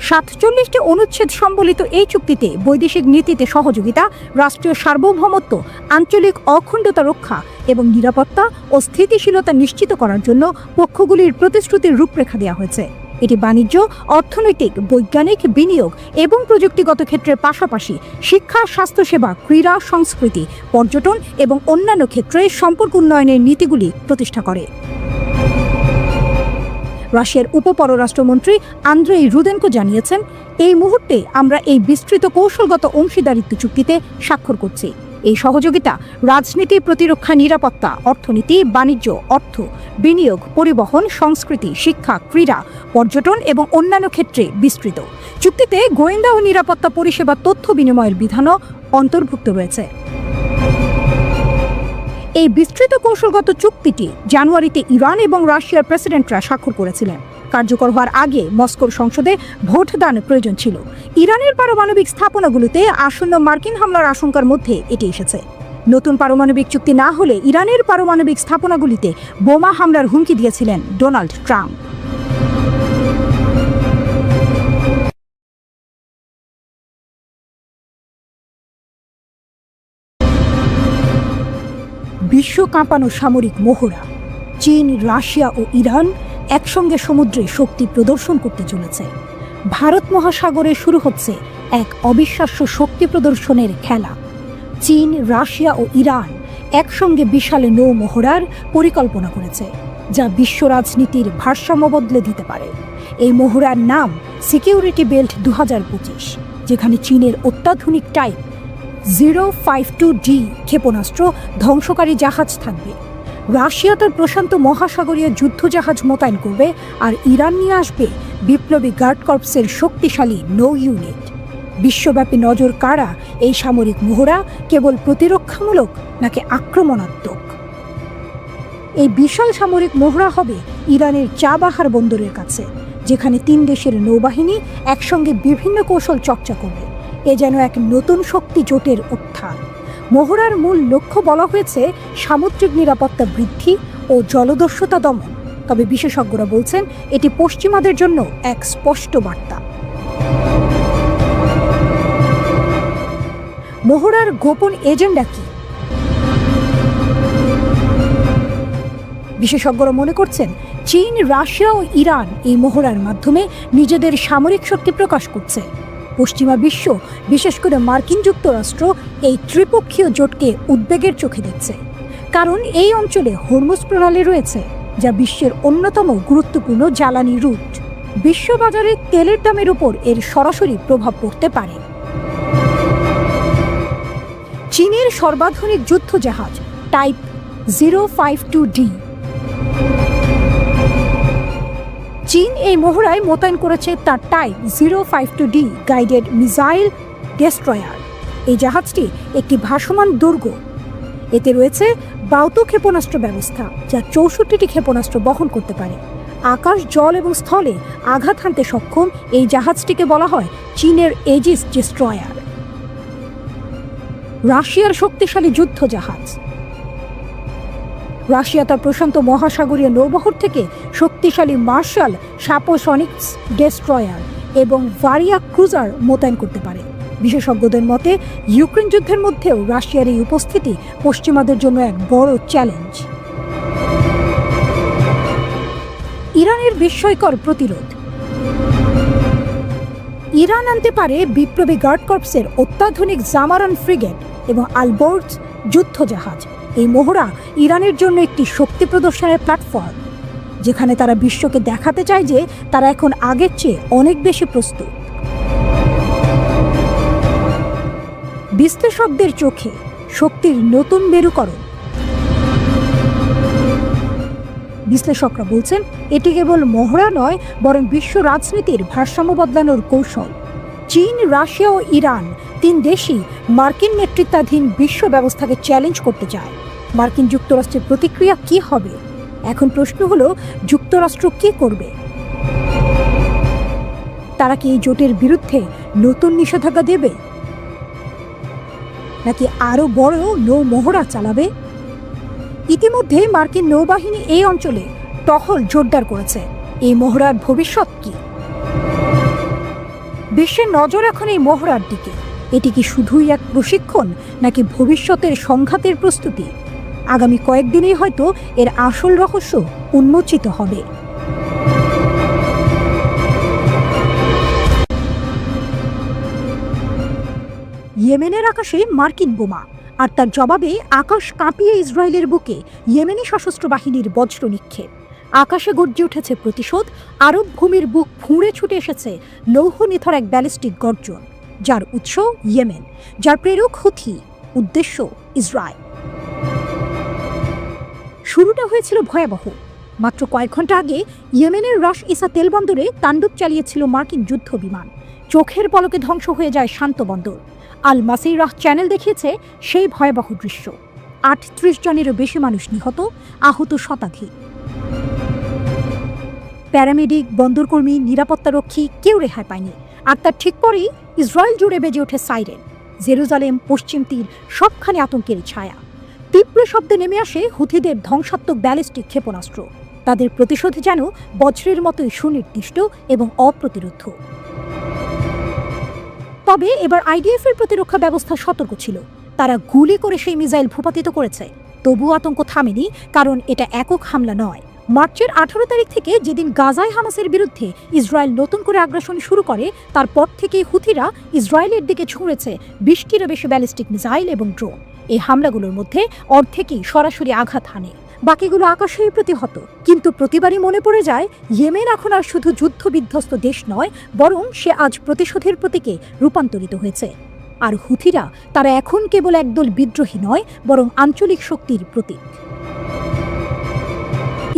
47টি অনুচ্ছেদ সম্বলিত এই চুক্তিতে বৈদেশিক নীতিতে সহযোগিতা, রাষ্ট্রীয় সার্বভৌমত্ব, আঞ্চলিক অখণ্ডতা রক্ষা এবং নিরাপত্তা ও স্থিতিশীলতা নিশ্চিত করার জন্য পক্ষগুলির প্রতিশ্রুতির রূপরেখা দেওয়া হয়েছে। এটি বাণিজ্য, অর্থনৈতিক, বৈজ্ঞানিক, বিনিয়োগ এবং প্রযুক্তিগত ক্ষেত্রের পাশাপাশি শিক্ষা, স্বাস্থ্যসেবা, ক্রীড়া, সংস্কৃতি, পর্যটন এবং অন্যান্য ক্ষেত্রে সম্পর্ক উন্নয়নের নীতিগুলি প্রতিষ্ঠা করে। রাশিয়ার উপপররাষ্ট্রমন্ত্রী আন্দ্রেই রুদেনকো জানিয়েছেন, এই মুহূর্তে আমরা এই বিস্তৃত কৌশলগত অংশীদারিত্ব চুক্তিতে স্বাক্ষর করছি। এই সহযোগিতা রাজনীতি, প্রতিরক্ষা, নিরাপত্তা, অর্থনীতি, বাণিজ্য, অর্থ, বিনিয়োগ, পরিবহন, সংস্কৃতি, শিক্ষা, ক্রীড়া, পর্যটন এবং অন্যান্য ক্ষেত্রে বিস্তৃত। চুক্তিতে গোয়েন্দা ও নিরাপত্তা পরিষেবা তথ্য বিনিময়ের বিধানও অন্তর্ভুক্ত রয়েছে। এই বিস্তৃত কৌশলগত চুক্তিটি জানুয়ারিতে ইরান এবং রাশিয়ার প্রেসিডেন্টরা স্বাক্ষর করেছিলেন। কার্যকর হওয়ার আগে মস্কোর সংসদে ভোটদান প্রয়োজন ছিল। ইরানের পারমাণবিক স্থাপনাগুলোতে আসন্ন মার্কিন হামলার আশঙ্কার মধ্যে এটি এসেছে। নতুন পারমাণবিক চুক্তি না হলে ইরানের পারমাণবিক স্থাপনাগুলিতে বোমা হামলার হুমকি দিয়েছিলেন ডোনাল্ড ট্রাম্প। বিশ্ব কাঁপানো সামরিক মহড়া। চীন, রাশিয়া ও ইরান একসঙ্গে সমুদ্রে শক্তি প্রদর্শন করতে চলেছে। ভারত মহাসাগরে শুরু হচ্ছে এক অবিশ্বাস্য শক্তি প্রদর্শনের খেলা। চীন, রাশিয়া ও ইরান একসঙ্গে বিশাল নৌ মহড়ার পরিকল্পনা করেছে। যা বিশ্ব রাজনীতির ভারসাম্য বদলে দিতে পারে। এই মহড়ার নাম সিকিউরিটি বেল্ট 2025, যেখানে চীনের অত্যাধুনিক টাইপ 052D ক্ষেপণাস্ত্র ধ্বংসকারী জাহাজ থাকবে। রাশিয়া তার প্রশান্ত মহাসাগরীয় যুদ্ধজাহাজ মোতায়েন করবে, আর ইরান নিয়ে আসবে বিপ্লবী গার্ড কর্পসের শক্তিশালী নৌ ইউনিট। বিশ্বব্যাপী নজর কাড়া এই সামরিক মহড়া কেবল প্রতিরক্ষামূলক নাকি আক্রমণাত্মক? এই বিশাল সামরিক মহড়া হবে ইরানের চাবাহার বন্দরের কাছে, যেখানে 3 দেশের নৌবাহিনী একসঙ্গে বিভিন্ন কৌশল চর্চা করবে। এ যেন এক নতুন শক্তি জোটের উত্থান। মহড়ার মূল লক্ষ্য বলা হয়েছে সামুদ্রিক নিরাপত্তা বৃদ্ধি ও জলদস্যুতা দমন। তবে বিশেষজ্ঞরা বলছেন এটি পশ্চিমাদের জন্য এক স্পষ্ট বার্তা। মহড়ার গোপন এজেন্ডা কি? বিশেষজ্ঞরা মনে করছেন চীন, রাশিয়া ও ইরান এই মহড়ার মাধ্যমে নিজেদের সামরিক শক্তি প্রকাশ করছে। পশ্চিমা বিশ্ব, বিশেষ করে মার্কিন যুক্তরাষ্ট্র, এই ত্রিপক্ষীয় জোটকে উদ্বেগের চোখে দেখছে। কারণ এই অঞ্চলে হরমুজ প্রণালী রয়েছে, যা বিশ্বের অন্যতম গুরুত্বপূর্ণ জ্বালানি রুট। বিশ্ববাজারে তেলের দামের উপর এর সরাসরি প্রভাব পড়তে পারে। চীনের সর্বাধুনিক যুদ্ধজাহাজ টাইপ 052D। চীন এই মহড়ায় মোতায়েন করেছে তার type 052D guided missile destroyer. এই জাহাজটি একটি ভাসমান দুর্গ। এতে রয়েছে বায়ু ক্ষেপণাস্ত্র ব্যবস্থা, যা 64টি ক্ষেপণাস্ত্র বহন করতে পারে। আকাশ, জল এবং স্থলে আঘাত হানতে সক্ষম এই জাহাজটিকে বলা হয় চীনের এজিস ডেস্ট্রয়ার। রাশিয়ার শক্তিশালী যুদ্ধজাহাজ। রাশিয়া তার প্রশান্ত মহাসাগরীয় নৌবহর থেকে শক্তিশালী মার্শাল সাপোসনিক্স ডেস্ট্রয়ার এবং ভারিয়া ক্রুজার মোতায়েন করতে পারে। বিশেষজ্ঞদের মতে ইউক্রেন যুদ্ধের মধ্যেও রাশিয়ার এই উপস্থিতি পশ্চিমাদের জন্য এক বড় চ্যালেঞ্জ। ইরানের বিস্ময়কর প্রতিরোধ। ইরান আনতে পারে বিপ্লবী গার্ড কর্পসের অত্যাধুনিক জামারান ফ্রিগেট এবং আলবোর্জ যুদ্ধজাহাজ। এই মহড়া ইরানের জন্য একটি শক্তি প্রদর্শনের প্ল্যাটফর্ম, যেখানে তারা বিশ্বকে দেখাতে চায় যে তারা এখন আগের চেয়ে অনেক বেশি প্রস্তুত। বিশ্লেষকদের চোখে শক্তির নতুন মেরুকরণ। বিশ্লেষকরা বলছেন এটি কেবল মহড়া নয়, বরং বিশ্ব রাজনীতির ভারসাম্য বদলানোর কৌশল। চীন, রাশিয়া ও ইরান 3 দেশই মার্কিন নেতৃত্বাধীন বিশ্ব ব্যবস্থাকে চ্যালেঞ্জ করতে চায়। মার্কিন যুক্তরাষ্ট্রের প্রতিক্রিয়া কি হবে? এখন প্রশ্ন হলো, যুক্তরাষ্ট্র কি করবে? তারা কি এই জোটের বিরুদ্ধে নতুন নিষেধাজ্ঞা দেবে, নাকি আরো বড় নৌ মহড়া চালাবে? ইতিমধ্যে মার্কিন নৌবাহিনী এই অঞ্চলে টহল জোরদার করেছে। এই মহড়ার ভবিষ্যৎ কি? বিশ্বের নজর এখন এই মহড়ার দিকে। এটি কি শুধুই এক প্রশিক্ষণ, নাকি ভবিষ্যতের সংঘাতের প্রস্তুতি? আগামী কয়েকদিনেই হয়তো এর আসল রহস্য উন্মোচিত হবে। ইয়েমেনের আকাশে মার্কিন বোমা, আর তার জবাবে আকাশ কাঁপিয়ে ইসরায়েলের বুকে ইয়েমেনি সশস্ত্র বাহিনীর বজ্র নিক্ষেপ। আকাশে গর্জে উঠেছে প্রতিশোধ। আরব ভূমির বুক ফুঁড়ে ছুটে এসেছে লৌহ নিথর এক ব্যালিস্টিক গর্জন, যার উৎস ইয়েমেন, যার প্রেরক হুথি, উদ্দেশ্য ইসরায়েল। শুরুটা হয়েছিল ভয়াবহ। মাত্র কয়েক ঘন্টা আগে ইয়েমেনের রাশ ইসা তেলবন্দরে তাণ্ডব চালিয়েছিল মার্কিন যুদ্ধ বিমান। চোখের পলকে ধ্বংস হয়ে যায় শান্ত বন্দর। আল মাসিরাহ চ্যানেল দেখিয়েছে সেই ভয়াবহ দৃশ্য। ৩৮ জনেরও বেশি মানুষ নিহত, আহত শতাধিক। প্যারামেডিক, বন্দরকর্মী, নিরাপত্তারক্ষী কেউ রেহাই পায়নি। আর তার ঠিক পরেই ইসরায়েল জুড়ে বেজে ওঠে সাইরেন। জেরুজালেম, পশ্চিম তীর সবখানে আতঙ্কের ছায়া। তীব্র শব্দে নেমে আসে হুথিদের ধ্বংসাত্মক ব্যালিস্টিক ক্ষেপণাস্ত্র। তাদের প্রতিশোধ যেন বজ্রের মতোই সুনির্দিষ্ট এবং অপ্রতিরোধ্য। তবে এবার আইডিএফ এর প্রতিরক্ষা ব্যবস্থা সতর্ক ছিল। তারা গুলি করে সেই মিসাইল ভূপাতিত করেছে। তবু আতঙ্ক থামেনি, কারণ এটা একক হামলা নয়। মার্চের 18 তারিখ থেকে, যেদিন গাজায় হামাসের বিরুদ্ধে ইসরায়েল নতুন করে আগ্রাসন শুরু করে, তারপর থেকেই হুথিরা ইসরায়েলের দিকে ছুঁড়েছে 20টিরও বেশি ব্যালিস্টিক মিসাইল এবং ড্রোন। এই হামলাগুলোর মধ্যে অর্ধেকই সরাসরি আঘাত হানে, বাকিগুলো আকাশেই প্রতিহত। কিন্তু প্রতিবারই মনে পড়ে যায় ইয়েমেন এখন আর শুধু যুদ্ধ বিধ্বস্ত দেশ নয়, বরং সে আজ প্রতিশোধের প্রতীকে রূপান্তরিত হয়েছে। আর হুথিরা তারা এখন কেবল একদল বিদ্রোহী নয়, বরং আঞ্চলিক শক্তির প্রতীক।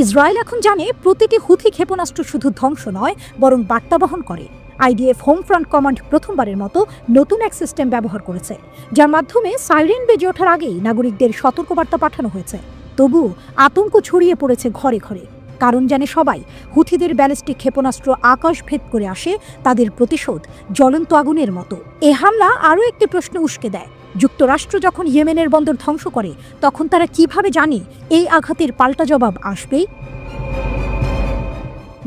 ইসরায়েল এখন জানে প্রতিটি হুথি ক্ষেপণাস্ত্র শুধু ধ্বংস নয়, বরং বার্তা বহন করে। আইডিএফ হোম ফ্রন্ট কমান্ড প্রথমবারের মতো নতুন এক সিস্টেম ব্যবহার করেছে, যার মাধ্যমে সাইরেন বেজে ওঠার আগেই নাগরিকদের সতর্কবার্তা পাঠানো হয়েছে। তবুও আতঙ্ক ছড়িয়ে পড়েছে ঘরে ঘরে, কারণ জানে সবাই হুথিদের ব্যালিস্টিক ক্ষেপণাস্ত্র আকাশ ভেদ করে আসে, তাদের প্রতিশোধ জ্বলন্ত আগুনের মতো। এ হামলা আরও একটি প্রশ্ন উস্কে দেয়, যুক্তরাষ্ট্র যখন ইয়েমেনের বন্দর ধ্বংস করে তখন তারা কিভাবে জানে এই আঘাতের পাল্টা জবাব আসবেই?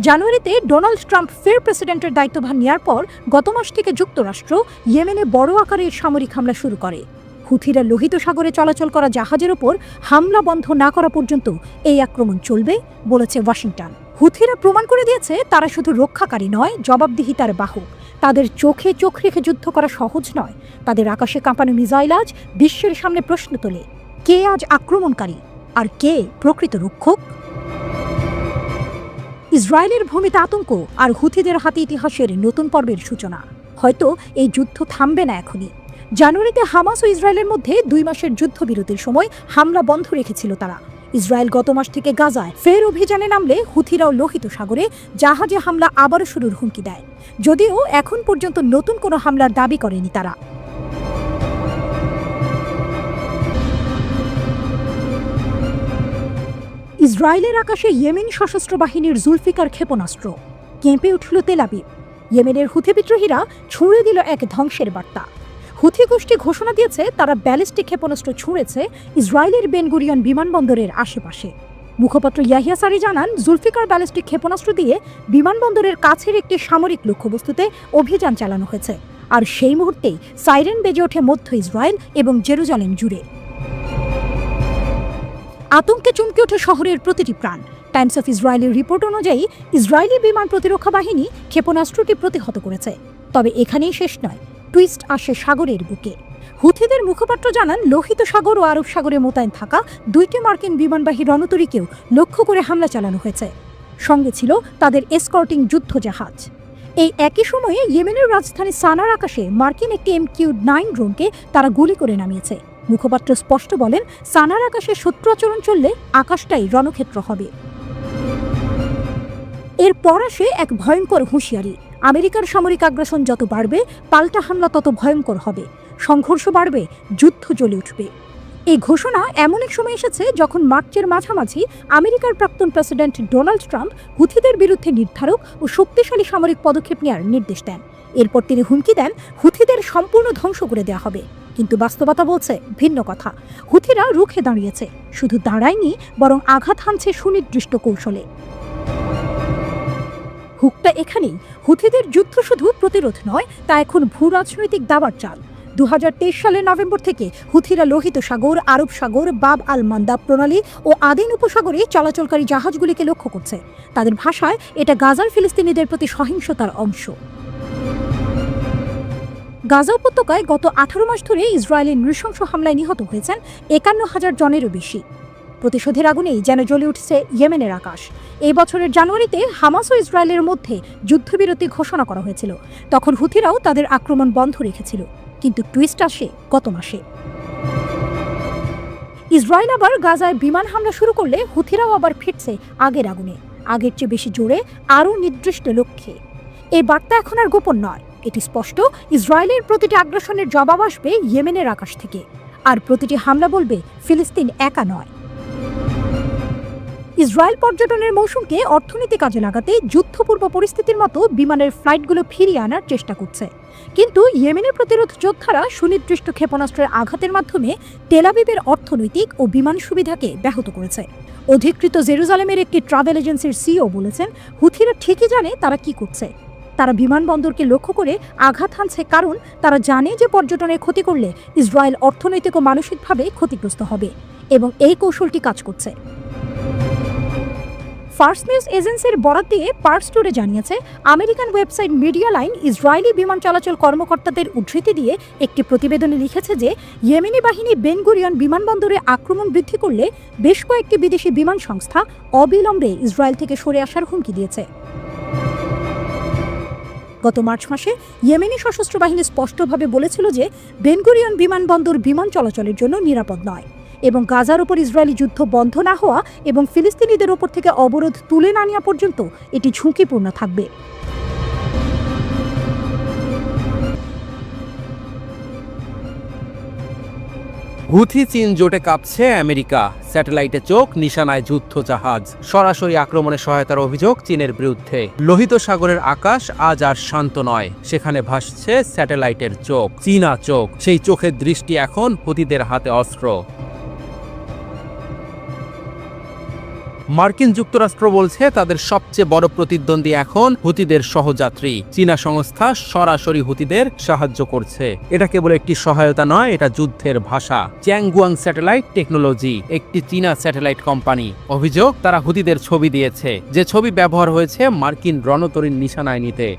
জানুয়ারিতে ডোনাল্ড ট্রাম্প ফের প্রেসিডেন্টের দায়িত্বভার নেওয়ার পর গত মাস থেকে যুক্তরাষ্ট্র ইয়েমেনে বড় আকারের সামরিক হামলা শুরু করে। হুথিরা লোহিত সাগরে চলাচল করা জাহাজের ওপর হামলা বন্ধ না করা পর্যন্ত এই আক্রমণ চলবে বলেছে ওয়াশিংটন। হুথিরা প্রমাণ করে দিয়েছে তারা শুধু রক্ষাকারী নয়, জবাবদিহিতার বাহক। তাদের চোখে চোখ রেখে যুদ্ধ করা সহজ নয়। তাদের আকাশে কাঁপানো মিসাইল আজ বিশ্বের সামনে প্রশ্ন তোলে, কে আজ আক্রমণকারী আর কে প্রকৃত রক্ষক? ইসরায়েলের ভূমিতে আতঙ্ক আর হুথিদের হাতে ইতিহাসের নতুন পর্বের সূচনা। হয়তো এই যুদ্ধ থামবে না এখনই। জানুয়ারিতে হামাস ও ইসরায়েলের মধ্যে 2 মাসের যুদ্ধবিরতির সময় হামলা বন্ধ রেখেছিল তারা। ইসরায়েল গত মাস থেকে গাজায় ফের অভিযানে নামলে হুথিরাও লোহিত সাগরে জাহাজে হামলা আবারও শুরুর হুমকি দেয়, যদিও এখন পর্যন্ত নতুন কোনো হামলার দাবি করেনি তারা। ইসরায়েলের আকাশে ইয়েমেন সশস্ত্র বাহিনীর জুলফিকার ক্ষেপণাস্ত্র, কেঁপে উঠল তেল আবিব। ইয়েমেনের হুথি বিদ্রোহীরা ছুঁড়ে দিল এক ধ্বংসের বার্তা। হুথি গোষ্ঠী ঘোষণা দিয়েছে তারা ব্যালিস্টিক ক্ষেপণাস্ত্র ছুঁড়েছে ইসরায়েলের বেন গুরিয়ন বিমানবন্দরের আশেপাশে। মুখপাত্র ইয়াহিয়া সারি জানান, জুলফিকার ব্যালিস্টিক ক্ষেপণাস্ত্র দিয়ে বিমানবন্দরের কাছের একটি সামরিক লক্ষ্যবস্তুতে অভিযান চালানো হয়েছে। আর সেই মুহূর্তেই সাইরেন বেজে ওঠে মধ্য ইসরায়েল এবং জেরুজালেম জুড়ে। আতঙ্কে চমকে ওঠে শহরের প্রতিটি প্রাণ। টাইমস অফ ইসরায়েলের রিপোর্ট অনুযায়ী ইসরায়েলি বিমান প্রতিরক্ষা বাহিনী ক্ষেপণাস্ত্রটি প্রতিহত করেছে। তবে এখানেই শেষ নয়, টুইস্ট আসে সাগরের বুকে। হুথিদের মুখপাত্র জানান, লোহিত সাগর ও আরব সাগরে মোতায়েন থাকা 2টি মার্কিন বিমানবাহী রণতরীকেও লক্ষ্য করে হামলা চালানো হয়েছে। সঙ্গে ছিল তাদের এসকর্টিং যুদ্ধ জাহাজ। এই একই সময়ে ইয়েমেনের রাজধানী সানার আকাশে মার্কিন একটি MQ-9 ড্রোনকে তারা গুলি করে নামিয়েছে। মুখপাত্র স্পষ্ট বলেন, সানার আকাশে শত্রু আচরণ চললে আকাশটাই রণক্ষেত্র হবে। এরপর আসে এক ভয়ঙ্কর হুঁশিয়ারি, আমেরিকার সামরিক আগ্রাসন যত বাড়বে পাল্টা হামলা তত ভয়ঙ্কর হবে, সংঘর্ষ বাড়বে, যুদ্ধ জ্বলে উঠবে। এই ঘোষণা এমন এক সময় এসেছে যখন মার্চের মাঝামাঝি আমেরিকার প্রাক্তন প্রেসিডেন্ট ডোনাল্ড ট্রাম্প হুথিদের বিরুদ্ধে নির্ধারক ও শক্তিশালী সামরিক পদক্ষেপ নেওয়ার নির্দেশ দেন। এরপর তিনি হুমকি দেন হুথিদের সম্পূর্ণ ধ্বংস করে দেওয়া হবে। কিন্তু বাস্তবতা বলছে ভিন্ন কথা। হুথিরা রুখে দাঁড়িয়েছে, শুধু দাঁড়ায়নি, বরং আঘাত হানছে সুনির্দিষ্ট কৌশলে। হুকটা এখানেই, হুথিদের যুদ্ধ শুধু প্রতিরোধ নয়, তা এখন ভূ রাজনৈতিক দাবার চাল। 2023 সালের নভেম্বর থেকে হুথিরা লোহিত সাগর, আরব সাগর, বাব আল মান্দাব প্রণালী ও আদিন উপসাগরে চলাচলকারী জাহাজগুলিকে লক্ষ্য করছে। তাদের ভাষায় এটা গাজার ফিলিস্তিনিদের প্রতি সহিংসতার অংশ। গাজা উপত্যকায় গত 18 মাস ধরে ইসরায়েলের নৃশংস হামলায় নিহত হয়েছেন 51,000 জনেরও বেশি। প্রতিশোধের আগুনেই যেন জ্বলে উঠছে ইয়েমেনের আকাশ। এই বছরের জানুয়ারিতে হামাস ও ইসরায়েলের মধ্যে যুদ্ধবিরতি ঘোষণা করা হয়েছিল। তখন হুথিরাও তাদের আক্রমণ বন্ধ রেখেছিল। কিন্তু টুইস্ট আসে গত মাসে। ইসরায়েল আবার গাজায় বিমান হামলা শুরু করলে হুথিরাও আবার ফিরছে আগের আগুনে, আগের চেয়ে বেশি জোরে, আরও নির্দিষ্ট লক্ষ্যে। এই বার্তা এখন আর গোপন নয়, এটি স্পষ্ট। ইসরায়েলের প্রতিটি আগ্রাসনের জবাব আসবে ইয়েমেনের আকাশ থেকে, আর প্রতিটি হামলা বলবে ফিলিস্তিন একা নয়। ইসরায়েল পর্যটনের মৌসুমকে অর্থনীতি কাজে লাগাতে যুদ্ধপূর্ব পরিস্থিতির মতো বিমানের ফ্লাইটগুলো ফিরিয়ে আনার চেষ্টা করছে। কিন্তু ইয়েমেনের প্রতিরোধ যোদ্ধারা সুনির্দিষ্ট ক্ষেপণাস্ত্রের আঘাতের মাধ্যমে তেল আবিবের অর্থনৈতিক ও বিমান সুবিধাকে ব্যাহত করেছে। অধিকৃত জেরুজালেমের একটি ট্রাভেল এজেন্সির সিইও বলেছেন, হুথিরা ঠিকই জানে তারা কি করছে। তারা বিমানবন্দরকে লক্ষ্য করে আঘাত হানছে, কারণ তারা জানে যে পর্যটনের ক্ষতি করলে ইসরায়েল অর্থনৈতিক ও মানসিকভাবে ক্ষতিগ্রস্ত হবে, এবং এই কৌশলটি কাজ করছে। ফার্স্ট নিউজ এজেন্সির বরাত দিয়ে পার্স টুডে জানিয়েছে, American website media line Israeli বিমান চলাচল কর্মকর্তাদের উদ্ধৃতি দিয়ে একটি প্রতিবেদনে লিখেছে যে ইয়েমেনি বাহিনী বেন গুরিয়ন বিমানবন্দরে আক্রমণ বৃদ্ধি করলে বেশ কয়েকটি বিদেশি বিমান সংস্থা অবিলম্বে ইসরায়েল থেকে সরে আসার হুমকি দিয়েছে। গত মার্চ মাসে ইয়েমেনি সশস্ত্র বাহিনী স্পষ্টভাবে বলেছিল যে বেন গুরিয়ন বিমানবন্দর বিমান চলাচলের জন্য নিরাপদ নয় এবং গাজার উপর ইসরায়েলি যুদ্ধ বন্ধ না হওয়া এবং ফিলিস্তিনিদের ওপর থেকে অবরোধ তুলে না নেওয়া পর্যন্ত এটি ঝুঁকিপূর্ণ থাকবে। হুথি চীন জোটে কাঁপছে আমেরিকা, স্যাটেলাইটে চোখ, নিশানায় যুদ্ধ জাহাজ, সরাসরি আক্রমণে সহায়তার অভিযোগ চীনের বিরুদ্ধে। লোহিত সাগরের আকাশ আজ আর শান্ত নয়, সেখানে ভাসছে স্যাটেলাইটের চোখ, চীনা চোখ। সেই চোখের দৃষ্টি এখন হুথিদের হাতে অস্ত্র। মার্কিন যুক্তরাষ্ট্র বলছে তাদের সবচেয়ে বড় প্রতিদ্বন্দ্বী এখন হুতিদের সহযাত্রী। চীনা সংস্থা সরাসরি হুতিদের সাহায্য করছে। এটা কেবল একটি সহায়তা নয়, এটা যুদ্ধের ভাষা। চ্যাংগুয়াং স্যাটেলাইট টেকনোলজি একটি চীনা স্যাটেলাইট কোম্পানি। অভিযোগ, তারা হুতিদের ছবি দিয়েছে, যে ছবি ব্যবহার হয়েছে মার্কিন রণতরীর নিশানায় নিতে।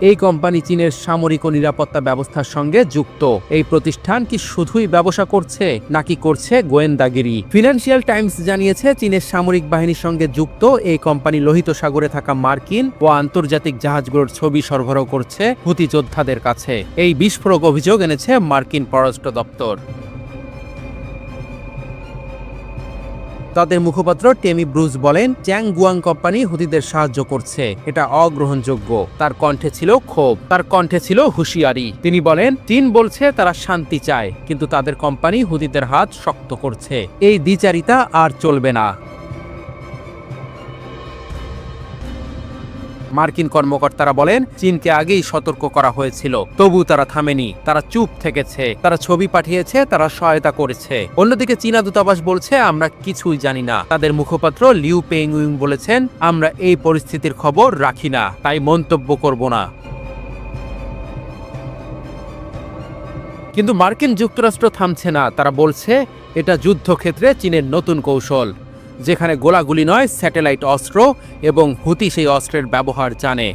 এই কোম্পানি চীনের সামরিক ও নিরাপত্তা ব্যবস্থার সঙ্গে যুক্ত। এই প্রতিষ্ঠান কি শুধুই ব্যবসা করছে নাকি করছে গোয়েন্দাগিরি? ফিনান্সিয়াল টাইমস জানিয়েছে চীনের সামরিক বাহিনীর সঙ্গে যুক্ত এই কোম্পানি লোহিত সাগরে থাকা মার্কিন ও আন্তর্জাতিক জাহাজগুলোর ছবি সরবরাহ করছে হুতি যোদ্ধাদের কাছে। এই বিস্ফোরক অভিযোগ এনেছে মার্কিন পররাষ্ট্র দপ্তর। তাদের মুখপাত্র টেমি ব্রুজ বলেন, চ্যাংগুয়াং কোম্পানি হুতিদের সাহায্য করছে, এটা অগ্রহণযোগ্য। তার কণ্ঠে ছিল ক্ষোভ, তার কণ্ঠে ছিল হুঁশিয়ারি। তিনি বলেন, চীন বলছে তারা শান্তি চায়, কিন্তু তাদের কোম্পানি হুতিদের হাত শক্ত করছে। এই দ্বিচারিতা আর চলবে না। মার্কিন কর্মকর্তারা বলেন, চীনকে আগেই সতর্ক করা হয়েছিল, তবু তারা থামেনি, তারা চুপ থেকেছে, তারা ছবি পাঠিয়েছে, তারা সহায়তা করেছে। অন্যদিকে চীনা দূতাবাস বলছে, আমরা কিছুই জানি না। তাদের মুখপাত্র লিউ পেংউইং বলেছেন, আমরা এই পরিস্থিতির খবর রাখি না, তাই মন্তব্য করব না। কিন্তু মার্কিন যুক্তরাষ্ট্র থামছে না। তারা বলছে, এটা যুদ্ধক্ষেত্রে চীনের নতুন কৌশল, যেখানে গোলাগুলি নয়, স্যাটেলাইট অস্ত্র, এবং হুতি সেই অস্ত্রের ব্যবহার জানে।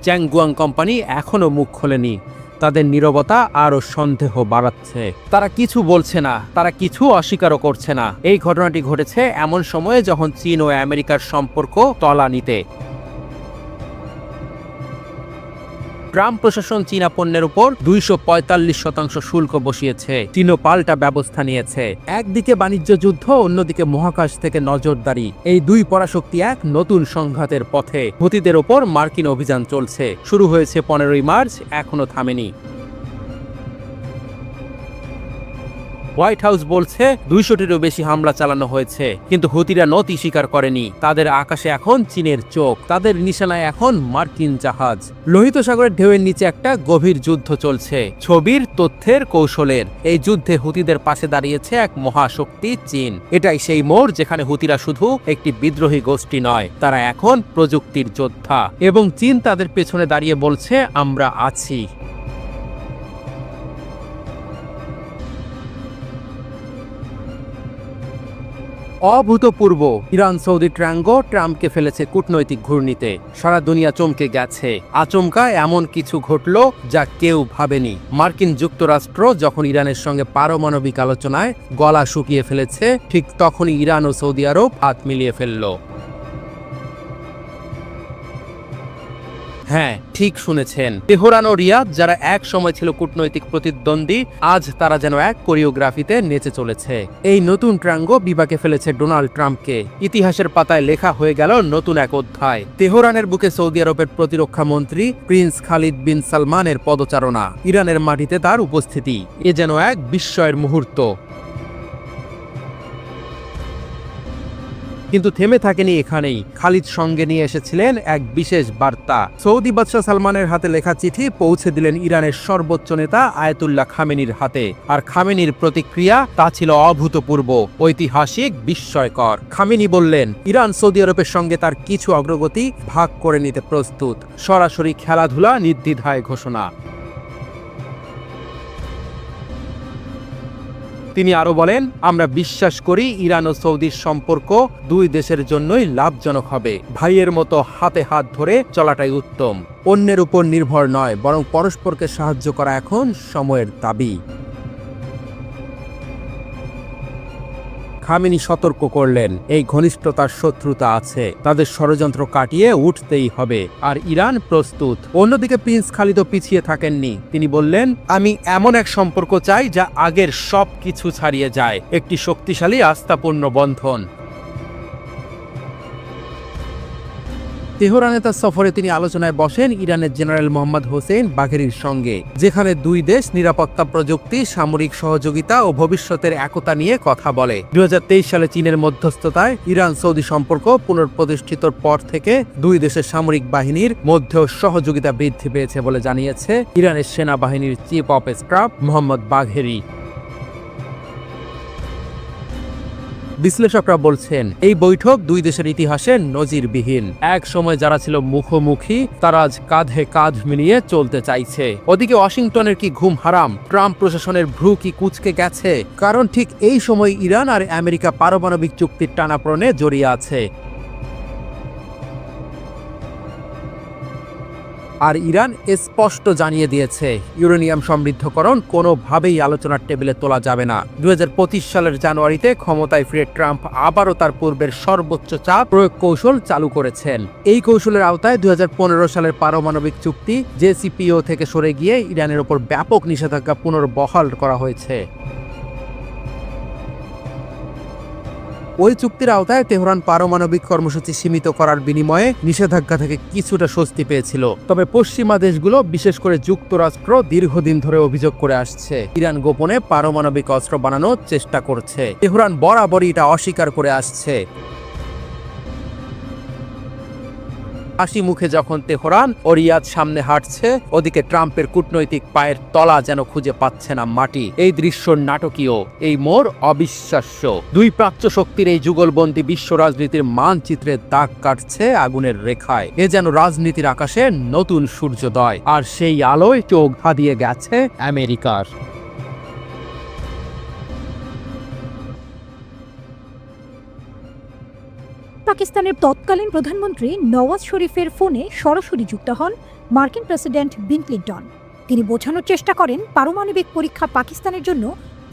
চ্যাংগুয়াং কোম্পানি এখনও মুখ খোলেনি। তাদের নীরবতা আরও সন্দেহ বাড়াচ্ছে। তারা কিছু বলছে না, তারা কিছু অস্বীকারও করছে না। এই ঘটনাটি ঘটেছে এমন সময়ে যখন চীন ও আমেরিকার সম্পর্ক তলানিতে। ট্রাম্প প্রশাসন চীনা পণ্যের উপর 245% শুল্ক বসিয়েছে। চীনও পাল্টা ব্যবস্থা নিয়েছে। একদিকে বাণিজ্য যুদ্ধ, অন্যদিকে মহাকাশ থেকে নজরদারি। এই দুই পরাশক্তি এক নতুন সংঘাতের পথে। হুতিদের ওপর মার্কিন অভিযান চলছে। শুরু হয়েছে 15ই মার্চ, এখনো থামেনি। হোয়াইট হাউস বলছে 200টিরও বেশি হামলা চালানো হয়েছে, কিন্তু হুতিরা নতি স্বীকার করেনি। তাদের আকাশে এখন চীনের চোখ, তাদের নিশানায় এখন মার্কিন জাহাজ। লোহিত সাগরের ঢেউয়ের নিচে একটা গভীর যুদ্ধ চলছে, ছবির, তথ্যের, কৌশলের। এই যুদ্ধে হুতিদের পাশে দাঁড়িয়েছে এক মহাশক্তি চীন। এটাই সেই মোড় যেখানে হুতিরা শুধু একটি বিদ্রোহী গোষ্ঠী নয়, তারা এখন প্রযুক্তির যোদ্ধা। এবং চীন তাদের পেছনে দাঁড়িয়ে বলছে, আমরা আছি। অভূতপূর্ব ইরান সৌদি ট্রায়াঙ্গল ট্রাম্পকে ফেলেছে কূটনৈতিক ঘূর্ণিতে। সারা দুনিয়া চমকে গেছে। আচমকা এমন কিছু ঘটল যা কেউ ভাবেনি। মার্কিন যুক্তরাষ্ট্র যখন ইরানের সঙ্গে পারমাণবিক আলোচনায় গলা শুকিয়ে ফেলেছে, ঠিক তখনই ইরান ও সৌদি আরব হাত মিলিয়ে ফেলল। হ্যাঁ, ঠিক শুনেছেন। তেহরান ও রিয়াদ, যারা এক সময় ছিল কূটনৈতিক প্রতিদ্বন্দ্বী, আজ তারা যেন এক কোরিওগ্রাফিতে নেচে চলেছে। এই নতুন ট্রায়াঙ্গল বিপাকে ফেলেছে ডোনাল্ড ট্রাম্পকে। ইতিহাসের পাতায় লেখা হয়ে গেল নতুন এক অধ্যায়। তেহরানের বুকে সৌদি আরবের প্রতিরক্ষা মন্ত্রী প্রিন্স খালিদ বিন সালমানের পদচারণা, ইরানের মাটিতে তার উপস্থিতি, এ যেন এক বিস্ময়ের মুহূর্ত। কিন্তু থেমে থাকেনি এখানেই। খালিদ সঙ্গে নিয়ে এসেছিলেন এক বিশেষ বার্তা। সৌদি বাদশাহ সালমানের হাতে লেখা চিঠি পৌঁছে দিলেন ইরানের সর্বোচ্চ নেতা আয়াতুল্লাহ খামেনির হাতে। আর খামেনির প্রতিক্রিয়া, তা ছিল অভূতপূর্ব, ঐতিহাসিক, বিস্ময়কর। খামেনি বললেন, ইরান সৌদি আরবের সঙ্গে তার কিছু অগ্রগতি ভাগ করে নিতে প্রস্তুত। সরাসরি খেলাধুলা, নির্দ্বিধায় ঘোষণা। তিনি আরো বলেন, আমরা বিশ্বাস করি ইরান ও সৌদির সম্পর্ক দুই দেশের জন্যই লাভজনক হবে। ভাইয়ের মতো হাতে হাত ধরে চলাটাই উত্তম। অন্যের উপর নির্ভর নয়, বরং পরস্পরকে সাহায্য করা এখন সময়ের দাবি। খামেনি সতর্ক করলেন, এই ঘনিষ্ঠতার শত্রুতা আছে, তাদের ষড়যন্ত্র কাটিয়ে উঠতেই হবে, আর ইরান প্রস্তুত। অন্যদিকে প্রিন্স খালিদও পিছিয়ে থাকেননি। তিনি বললেন, আমি এমন এক সম্পর্ক চাই যা আগের সব কিছু ছাড়িয়ে যায়, একটি শক্তিশালী আস্থাপূর্ণ বন্ধন। তেহরানে তার সফরে তিনি আলোচনায় বসেন ইরানের জেনারেল মোহাম্মদ হোসেন বাঘেরির সঙ্গে, যেখানে দুই দেশ নিরাপত্তা, প্রযুক্তি, সামরিক সহযোগিতা ও ভবিষ্যতের একতা নিয়ে কথা বলে। 2023 সালে চীনের মধ্যস্থতায় ইরান সৌদি সম্পর্ক পুনঃপ্রতিষ্ঠিতর পর থেকে দুই দেশের সামরিক বাহিনীর মধ্যেও সহযোগিতা বৃদ্ধি পেয়েছে বলে জানিয়েছে ইরানের সেনাবাহিনীর চিফ অফ স্টাফ মোহাম্মদ বাঘেরি। বিশ্লেষকরা বলছেন, এই বৈঠক দুই দেশের ইতিহাসে নজিরবিহীন। এক সময় যারা ছিল মুখোমুখি, তারা আজ কাঁধে কাঁধ মিলিয়ে চলতে চাইছে। ওদিকে ওয়াশিংটনের কি ঘুম হারাম? ট্রাম্প প্রশাসনের ভ্রু কি কুঁচকে গেছে? কারণ ঠিক এই সময় ইরান আর আমেরিকা পারমাণবিক চুক্তির টানাপোড়েনে জড়িয়ে আছে। আর ইরান স্পষ্ট জানিয়ে দিয়েছে, ইউরেনিয়াম সমৃদ্ধকরণ কোনোভাবেই আলোচনার টেবিলে তোলা যাবে না। 2025 সালের জানুয়ারিতে ক্ষমতায় ফিরে ট্রাম্প আবারও তার পূর্বের সর্বোচ্চ চাপ প্রয়োগ কৌশল চালু করেছেন। এই কৌশলের আওতায় 2015 সালের পারমাণবিক চুক্তি JCPO থেকে সরে গিয়ে ইরানের ওপর ব্যাপক নিষেধাজ্ঞা পুনর্বহাল করা হয়েছে। ওই চুক্তির আওতায় তেহরান পারমাণবিক কর্মসূচি সীমিত করার বিনিময়ে নিষেধাজ্ঞা থেকে কিছুটা স্বস্তি পেয়েছিল। তবে পশ্চিমা দেশগুলো, বিশেষ করে যুক্তরাষ্ট্র, দীর্ঘদিন ধরে অভিযোগ করে আসছে ইরান গোপনে পারমাণবিক অস্ত্র বানানোর চেষ্টা করছে। তেহরান বরাবরই এটা অস্বীকার করে আসছে। হাসি মুখে যখন তেহরান ও রিয়াদ সামনে হাঁটছে, ওদিকে ট্রাম্পের কূটনৈতিক পায়ের তলা যেন খুঁজে পাচ্ছে না মাটি। এই দৃশ্য নাটকীয়, এই মোড় অবিশ্বাস্য। দুই প্রাচ্য শক্তির এই যুগলবন্দী বিশ্ব রাজনীতির মানচিত্রে দাগ কাটছে আগুনের রেখায়। এ যেন রাজনীতির আকাশে নতুন সূর্যোদয়, আর সেই আলোয় চোখ ধাঁধিয়ে গেছে আমেরিকার। পাকিস্তানের তৎকালীন প্রধানমন্ত্রী নওয়াজ শরীফের ফোনে সরাসরি যুক্ত হন মার্কিন প্রেসিডেন্ট বিল ক্লিন্টন। তিনি বোঝানোর চেষ্টা করেন পারমাণবিক পরীক্ষা পাকিস্তানের জন্য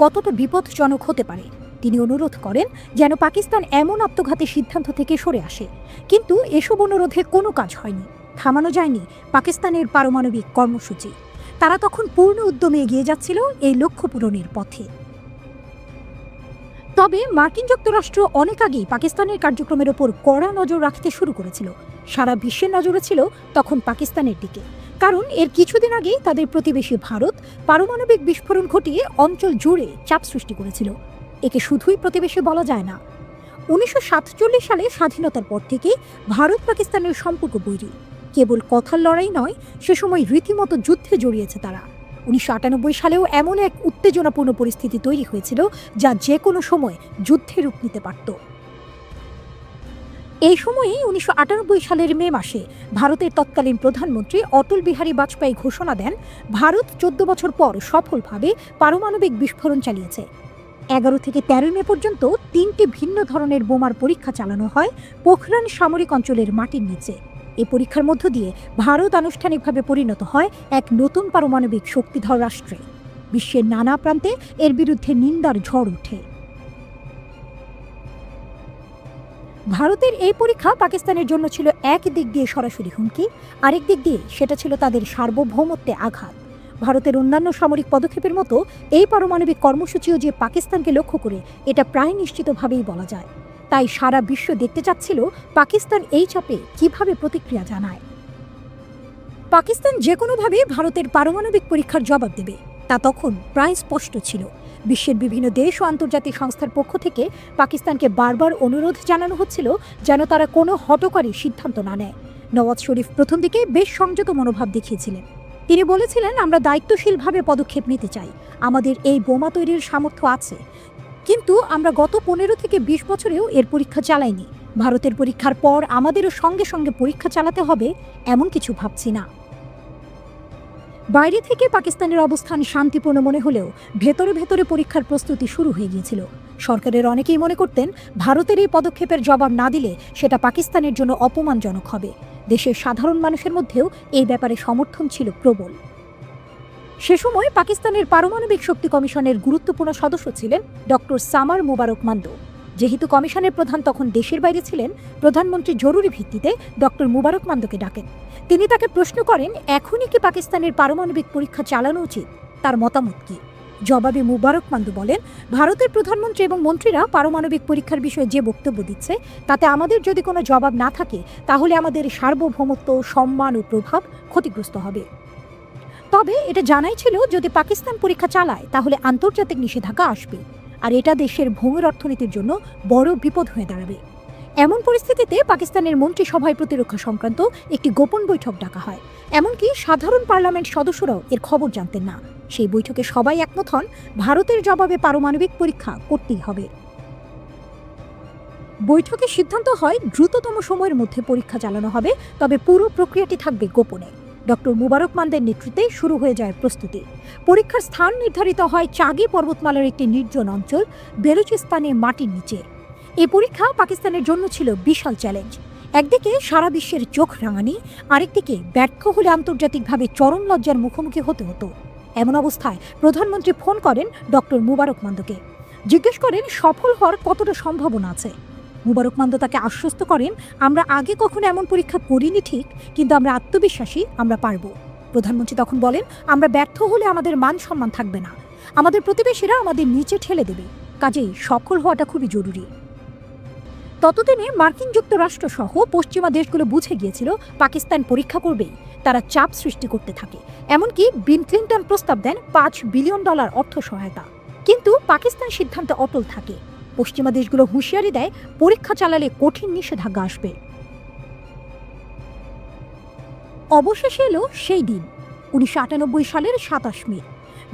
কতটা বিপজ্জনক হতে পারে। তিনি অনুরোধ করেন যেন পাকিস্তান এমন আত্মঘাতী সিদ্ধান্ত থেকে সরে আসে। কিন্তু এসব অনুরোধে কোনো কাজ হয়নি, থামানো যায়নি পাকিস্তানের পারমাণবিক কর্মসূচি। তারা তখন পূর্ণ উদ্যমে এগিয়ে যাচ্ছিল এই লক্ষ্য পূরণের পথে। তবে মার্কিন যুক্তরাষ্ট্র অনেক আগেই পাকিস্তানের কার্যক্রমের ওপর কড়া নজর রাখতে শুরু করেছিল। সারা বিশ্বের নজরে ছিল তখন পাকিস্তানের দিকে, কারণ এর কিছুদিন আগেই তাদের প্রতিবেশী ভারত পারমাণবিক বিস্ফোরণ ঘটিয়ে অঞ্চল জুড়ে চাপ সৃষ্টি করেছিল। একে শুধুই প্রতিবেশী বলা যায় না। 1947 সালে স্বাধীনতার পর থেকেই ভারত পাকিস্তানের সম্পর্ক বৈরী। কেবল কথার লড়াই নয়, সে সময় রীতিমতো যুদ্ধে জড়িয়েছে তারা। 1998 সালেও এমন এক উত্তেজনাপূর্ণ পরিস্থিতি তৈরি হয়েছিল যা যে কোনো সময় যুদ্ধে রূপ নিতে পারত। এই সময়েই 1998 সালের মে মাসে ভারতের তৎকালীন প্রধানমন্ত্রী অটল বিহারী বাজপেয়ী ঘোষণা দেন, ভারত 14 বছর পর সফলভাবে পারমাণবিক বিস্ফোরণ চালিয়েছে। 11 থেকে 13 মে পর্যন্ত 3টি ভিন্ন ধরনের বোমার পরীক্ষা চালানো হয় পোখরান সামরিক অঞ্চলের মাটির নিচে। এই পরীক্ষার মধ্য দিয়ে ভারত আনুষ্ঠানিকভাবে পরিণত হয় এক নতুন পারমাণবিক শক্তিধর রাষ্ট্রে। বিশ্বের নানা প্রান্তে এর বিরুদ্ধে নিন্দার ঝড় ওঠে। ভারতের এই পরীক্ষা পাকিস্তানের জন্য ছিল এক দিক দিয়ে সরাসরি হুমকি, আরেক দিক দিয়ে সেটা ছিল তাদের সার্বভৌমত্বে আঘাত। ভারতের অন্যান্য সামরিক পদক্ষেপের মতো এই পারমাণবিক কর্মসূচিও যে পাকিস্তানকে লক্ষ্য করে, এটা প্রায় নিশ্চিতভাবেই বলা যায়। তাই সারা বিশ্ব দেখতে চাচ্ছিল পাকিস্তান এই চাপে কিভাবে প্রতিক্রিয়া জানায়। পাকিস্তান যে কোনোভাবে ভারতের পারমাণবিক পরীক্ষার জবাব দেবে, তা তখন প্রায় স্পষ্ট ছিল। বিশ্বের বিভিন্ন দেশ ও আন্তর্জাতিক সংস্থার পক্ষ থেকে পাকিস্তানকে বারবার অনুরোধ জানানো হচ্ছিল যেন তারা কোনো হঠকারী সিদ্ধান্ত না নেয়। নওয়াজ শরীফ প্রথম দিকে বেশ সংযত মনোভাব দেখিয়েছিলেন। তিনি বলেছিলেন, আমরা দায়িত্বশীলভাবে পদক্ষেপ নিতে চাই, আমাদের এই বোমা তৈরির সামর্থ্য আছে, কিন্তু আমরা গত 15 থেকে 20 বছরেও এর পরীক্ষা চালাইনি। ভারতের পরীক্ষার পর আমাদেরও সঙ্গে সঙ্গে পরীক্ষা চালাতে হবে এমন কিছু ভাবছি না। বাইরে থেকে পাকিস্তানের অবস্থান শান্তিপূর্ণ মনে হলেও ভেতরে ভেতরে পরীক্ষার প্রস্তুতি শুরু হয়ে গিয়েছিল। সরকারের অনেকেই মনে করতেন ভারতের এই পদক্ষেপের জবাব না দিলে সেটা পাকিস্তানের জন্য অপমানজনক হবে। দেশের সাধারণ মানুষের মধ্যেও এই ব্যাপারে সমর্থন ছিল প্রবল। সে সময় পাকিস্তানের পারমাণবিক শক্তি কমিশনের গুরুত্বপূর্ণ সদস্য ছিলেন ডক্টর সামার মুবারক মান্দো। যেহেতু কমিশনের প্রধান তখন দেশের বাইরে ছিলেন, প্রধানমন্ত্রী জরুরি ভিত্তিতে ডক্টর মুবারক মান্দোকে ডাকেন। তিনি তাকে প্রশ্ন করেন এখনই কি পাকিস্তানের পারমাণবিক পরীক্ষা চালানো উচিত, তার মতামত কি। জবাবে মুবারক মান্দো বলেন, ভারতের প্রধানমন্ত্রী এবং মন্ত্রীরা পারমাণবিক পরীক্ষার বিষয়ে যে বক্তব্য দিচ্ছে তাতে আমাদের যদি কোনো জবাব না থাকে তাহলে আমাদের সার্বভৌমত্ব, সম্মান ও প্রভাব ক্ষতিগ্রস্ত হবে। তবে এটা জানাই ছিল যদি পাকিস্তান পরীক্ষা চালায় তাহলে আন্তর্জাতিক নিষেধাজ্ঞা আসবে, আর এটা দেশের ভূমির অর্থনীতির জন্য বড় বিপদ হয়ে দাঁড়াবে। এমন পরিস্থিতিতে পাকিস্তানের মন্ত্রিসভায় প্রতিরক্ষা সংক্রান্ত একটি গোপন বৈঠক ডাকা হয়। এমনকি সাধারণ পার্লামেন্ট সদস্যরাও এর খবর জানতেন না। সেই বৈঠকে সবাই একমত হন ভারতের জবাবে পারমাণবিক পরীক্ষা করতেই হবে। বৈঠকে সিদ্ধান্ত হয় দ্রুততম সময়ের মধ্যে পরীক্ষা চালানো হবে, তবে পুরো প্রক্রিয়াটি থাকবে গোপনে। ডক্টর মুবারক মান্দের নেতৃত্বে শুরু হয়ে যায় প্রস্তুতি। পরীক্ষার স্থান নির্ধারিত হয় চাগি পর্বতমালার একটি নির্জন অঞ্চল বেলুচিস্তানে মাটির নিচে। এই পরীক্ষা পাকিস্তানের জন্য ছিল বিশাল চ্যালেঞ্জ। একদিকে সারা বিশ্বের চোখ রাঙানি, আরেকদিকে ব্যর্থ হলে আন্তর্জাতিকভাবে চরম লজ্জার মুখোমুখি হতে হতো। এমন অবস্থায় প্রধানমন্ত্রী ফোন করেন ডক্টর মুবারক মান্দোকে, জিজ্ঞেস করেন সফল হওয়ার কতটা সম্ভাবনা আছে। মুবারক মান্দো তাকে আশ্বস্ত করেন, আমরা আগে কখনো এমন পরীক্ষা করিনি ঠিক, কিন্তু আমরা আত্মবিশ্বাসী আমরা পারব। প্রধানমন্ত্রী তখন বলেন, আমরা ব্যর্থ হলে আমাদের মান সম্মান থাকবে না, আমাদের প্রতিবেশীরা আমাদের নিচে ঠেলে দেবে, কাজেই সফল হওয়াটা খুবই জরুরি। ততদিনে মার্কিন যুক্তরাষ্ট্র সহ পশ্চিমা দেশগুলো বুঝে গিয়েছিল পাকিস্তান পরীক্ষা করবেই। তারা চাপ সৃষ্টি করতে থাকে, এমনকি বিল ক্লিন্টন প্রস্তাব দেন $5 বিলিয়ন অর্থ সহায়তা। কিন্তু পাকিস্তান সিদ্ধান্তে অটল থাকে। পশ্চিমা দেশগুলো হুঁশিয়ারি দেয় পরীক্ষা চালালে কঠিন নিষেধাজ্ঞা আসবে। অবশেষে এলো সেই দিন, 1998 সালের 27 মে।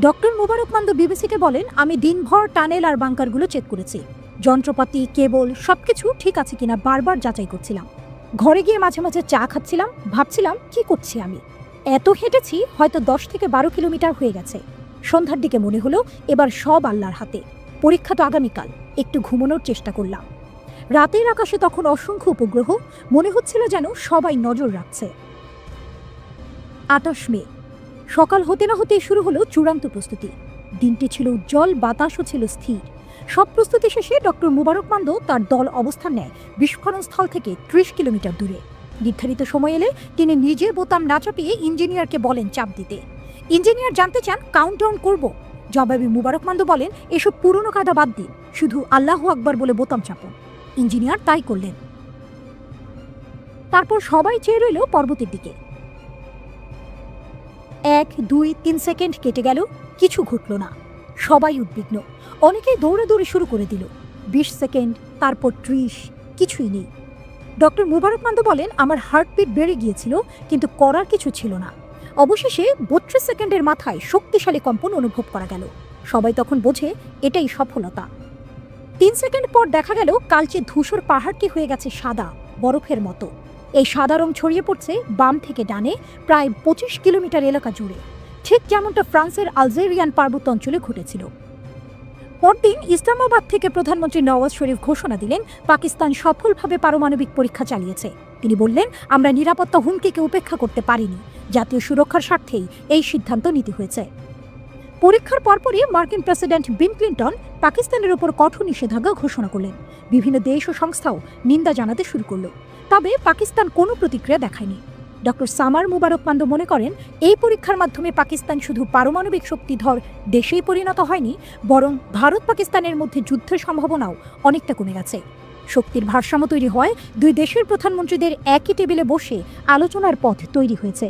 ডক্টর মুবারক মান্দো বিবিসিকে বলেন, আমি দিনভর টানেল আর বাংকারগুলো চেক করেছি, যন্ত্রপাতি, কেবল সবকিছু ঠিক আছে কিনা বারবার যাচাই করছিলাম। ঘরে গিয়ে মাঝে মাঝে চা খাচ্ছিলাম, ভাবছিলাম কি করছি আমি। এত হেঁটেছি, হয়তো 10 থেকে 12 কিলোমিটার হয়ে গেছে। সন্ধ্যার দিকে মনে হলো এবার সব আল্লাহর হাতে, পরীক্ষা তো আগামীকাল। একটু ঘুমানোর চেষ্টা করলাম। রাতের আকাশে তখন অসংখ্য উপগ্রহ, মনে হচ্ছিল যেন সবাই নজর রাখছে। 28 মে সকাল হতে না হতেই শুরু হলো চূড়ান্ত প্রস্তুতি। দিনটি ছিল উজ্জ্বল, বাতাসও ছিল স্থির। সব প্রস্তুতি শেষে ডক্টর মুবারক মান্দো তার দল অবস্থান নেয় বিস্ফোরণ স্থল থেকে 30 কিলোমিটার দূরে। নির্ধারিত সময় এলে তিনি নিজে বোতাম না চাপিয়ে ইঞ্জিনিয়ারকে বলেন চাপ দিতে। ইঞ্জিনিয়ার জানতে চান কাউন্টডাউন করব। জবাবে মুবারক মান্দো বলেন, এসব পুরনো কায়দা বাদ দিন, শুধু আল্লাহু আকবার বলে বোতাম চাপুন। ইঞ্জিনিয়ার তাই করলেন। তারপর সবাই চেয়ে রইল পর্বতের দিকে। 1, 2, 3 সেকেন্ড কেটে গেল, কিছু ঘটল না। সবাই উদ্বিগ্ন, অনেকেই দৌড়াদৌড়ি শুরু করে দিল। 20 সেকেন্ড, তারপর 30, কিছুই নেই। ডক্টর মুবারক মান্দো বলেন, আমার হার্টবিট বেড়ে গিয়েছিল, কিন্তু করার কিছু ছিল না। অবশেষে 32 সেকেন্ডের মাথায় শক্তিশালী কম্পন অনুভব করা গেল। সবাই তখন বোঝে এটাই সফলতা। 3 সেকেন্ড পর দেখা গেল কালচে ধূসর পাহাড়টি হয়ে গেছে সাদা, বরফের মতো। এই সাদা রং ছড়িয়ে পড়ছে বাম থেকে ডানে প্রায় 25 কিলোমিটার এলাকা জুড়ে, ঠিক যেমনটা ফ্রান্সের আলজেরিয়ান পার্বত্য অঞ্চলে ঘটেছিল। পরদিন ইসলামাবাদ থেকে প্রধানমন্ত্রী নওয়াজ শরীফ ঘোষণা দিলেন পাকিস্তান সফলভাবে পারমাণবিক পরীক্ষা চালিয়েছে। তিনি বললেন, আমরা নিরাপত্তা হুমকিকে উপেক্ষা করতে পারিনি, জাতীয় সুরক্ষার স্বার্থেই এই সিদ্ধান্ত নিতে হয়েছে। পরীক্ষার পরপরই মার্কিন প্রেসিডেন্ট বিল ক্লিন্টন পাকিস্তানের উপর কঠোর নিষেধাজ্ঞা ঘোষণা করলেন। বিভিন্ন দেশ ও সংস্থাও নিন্দা জানাতে শুরু করল, তবে পাকিস্তান কোনো প্রতিক্রিয়া দেখায়নি। ডক্টর সামার মুবারক মান্দো মনে করেন, এই পরীক্ষার মাধ্যমে পাকিস্তান শুধু পারমাণবিক শক্তিধর দেশেই পরিণত হয়নি, বরং ভারত পাকিস্তানের মধ্যে যুদ্ধের সম্ভাবনাও অনেকটা কমে গেছে। শক্তির ভারসাম্য তৈরি হয়, দুই দেশের প্রধানমন্ত্রীদের একই টেবিলে বসে আলোচনার পথ তৈরি হয়েছে।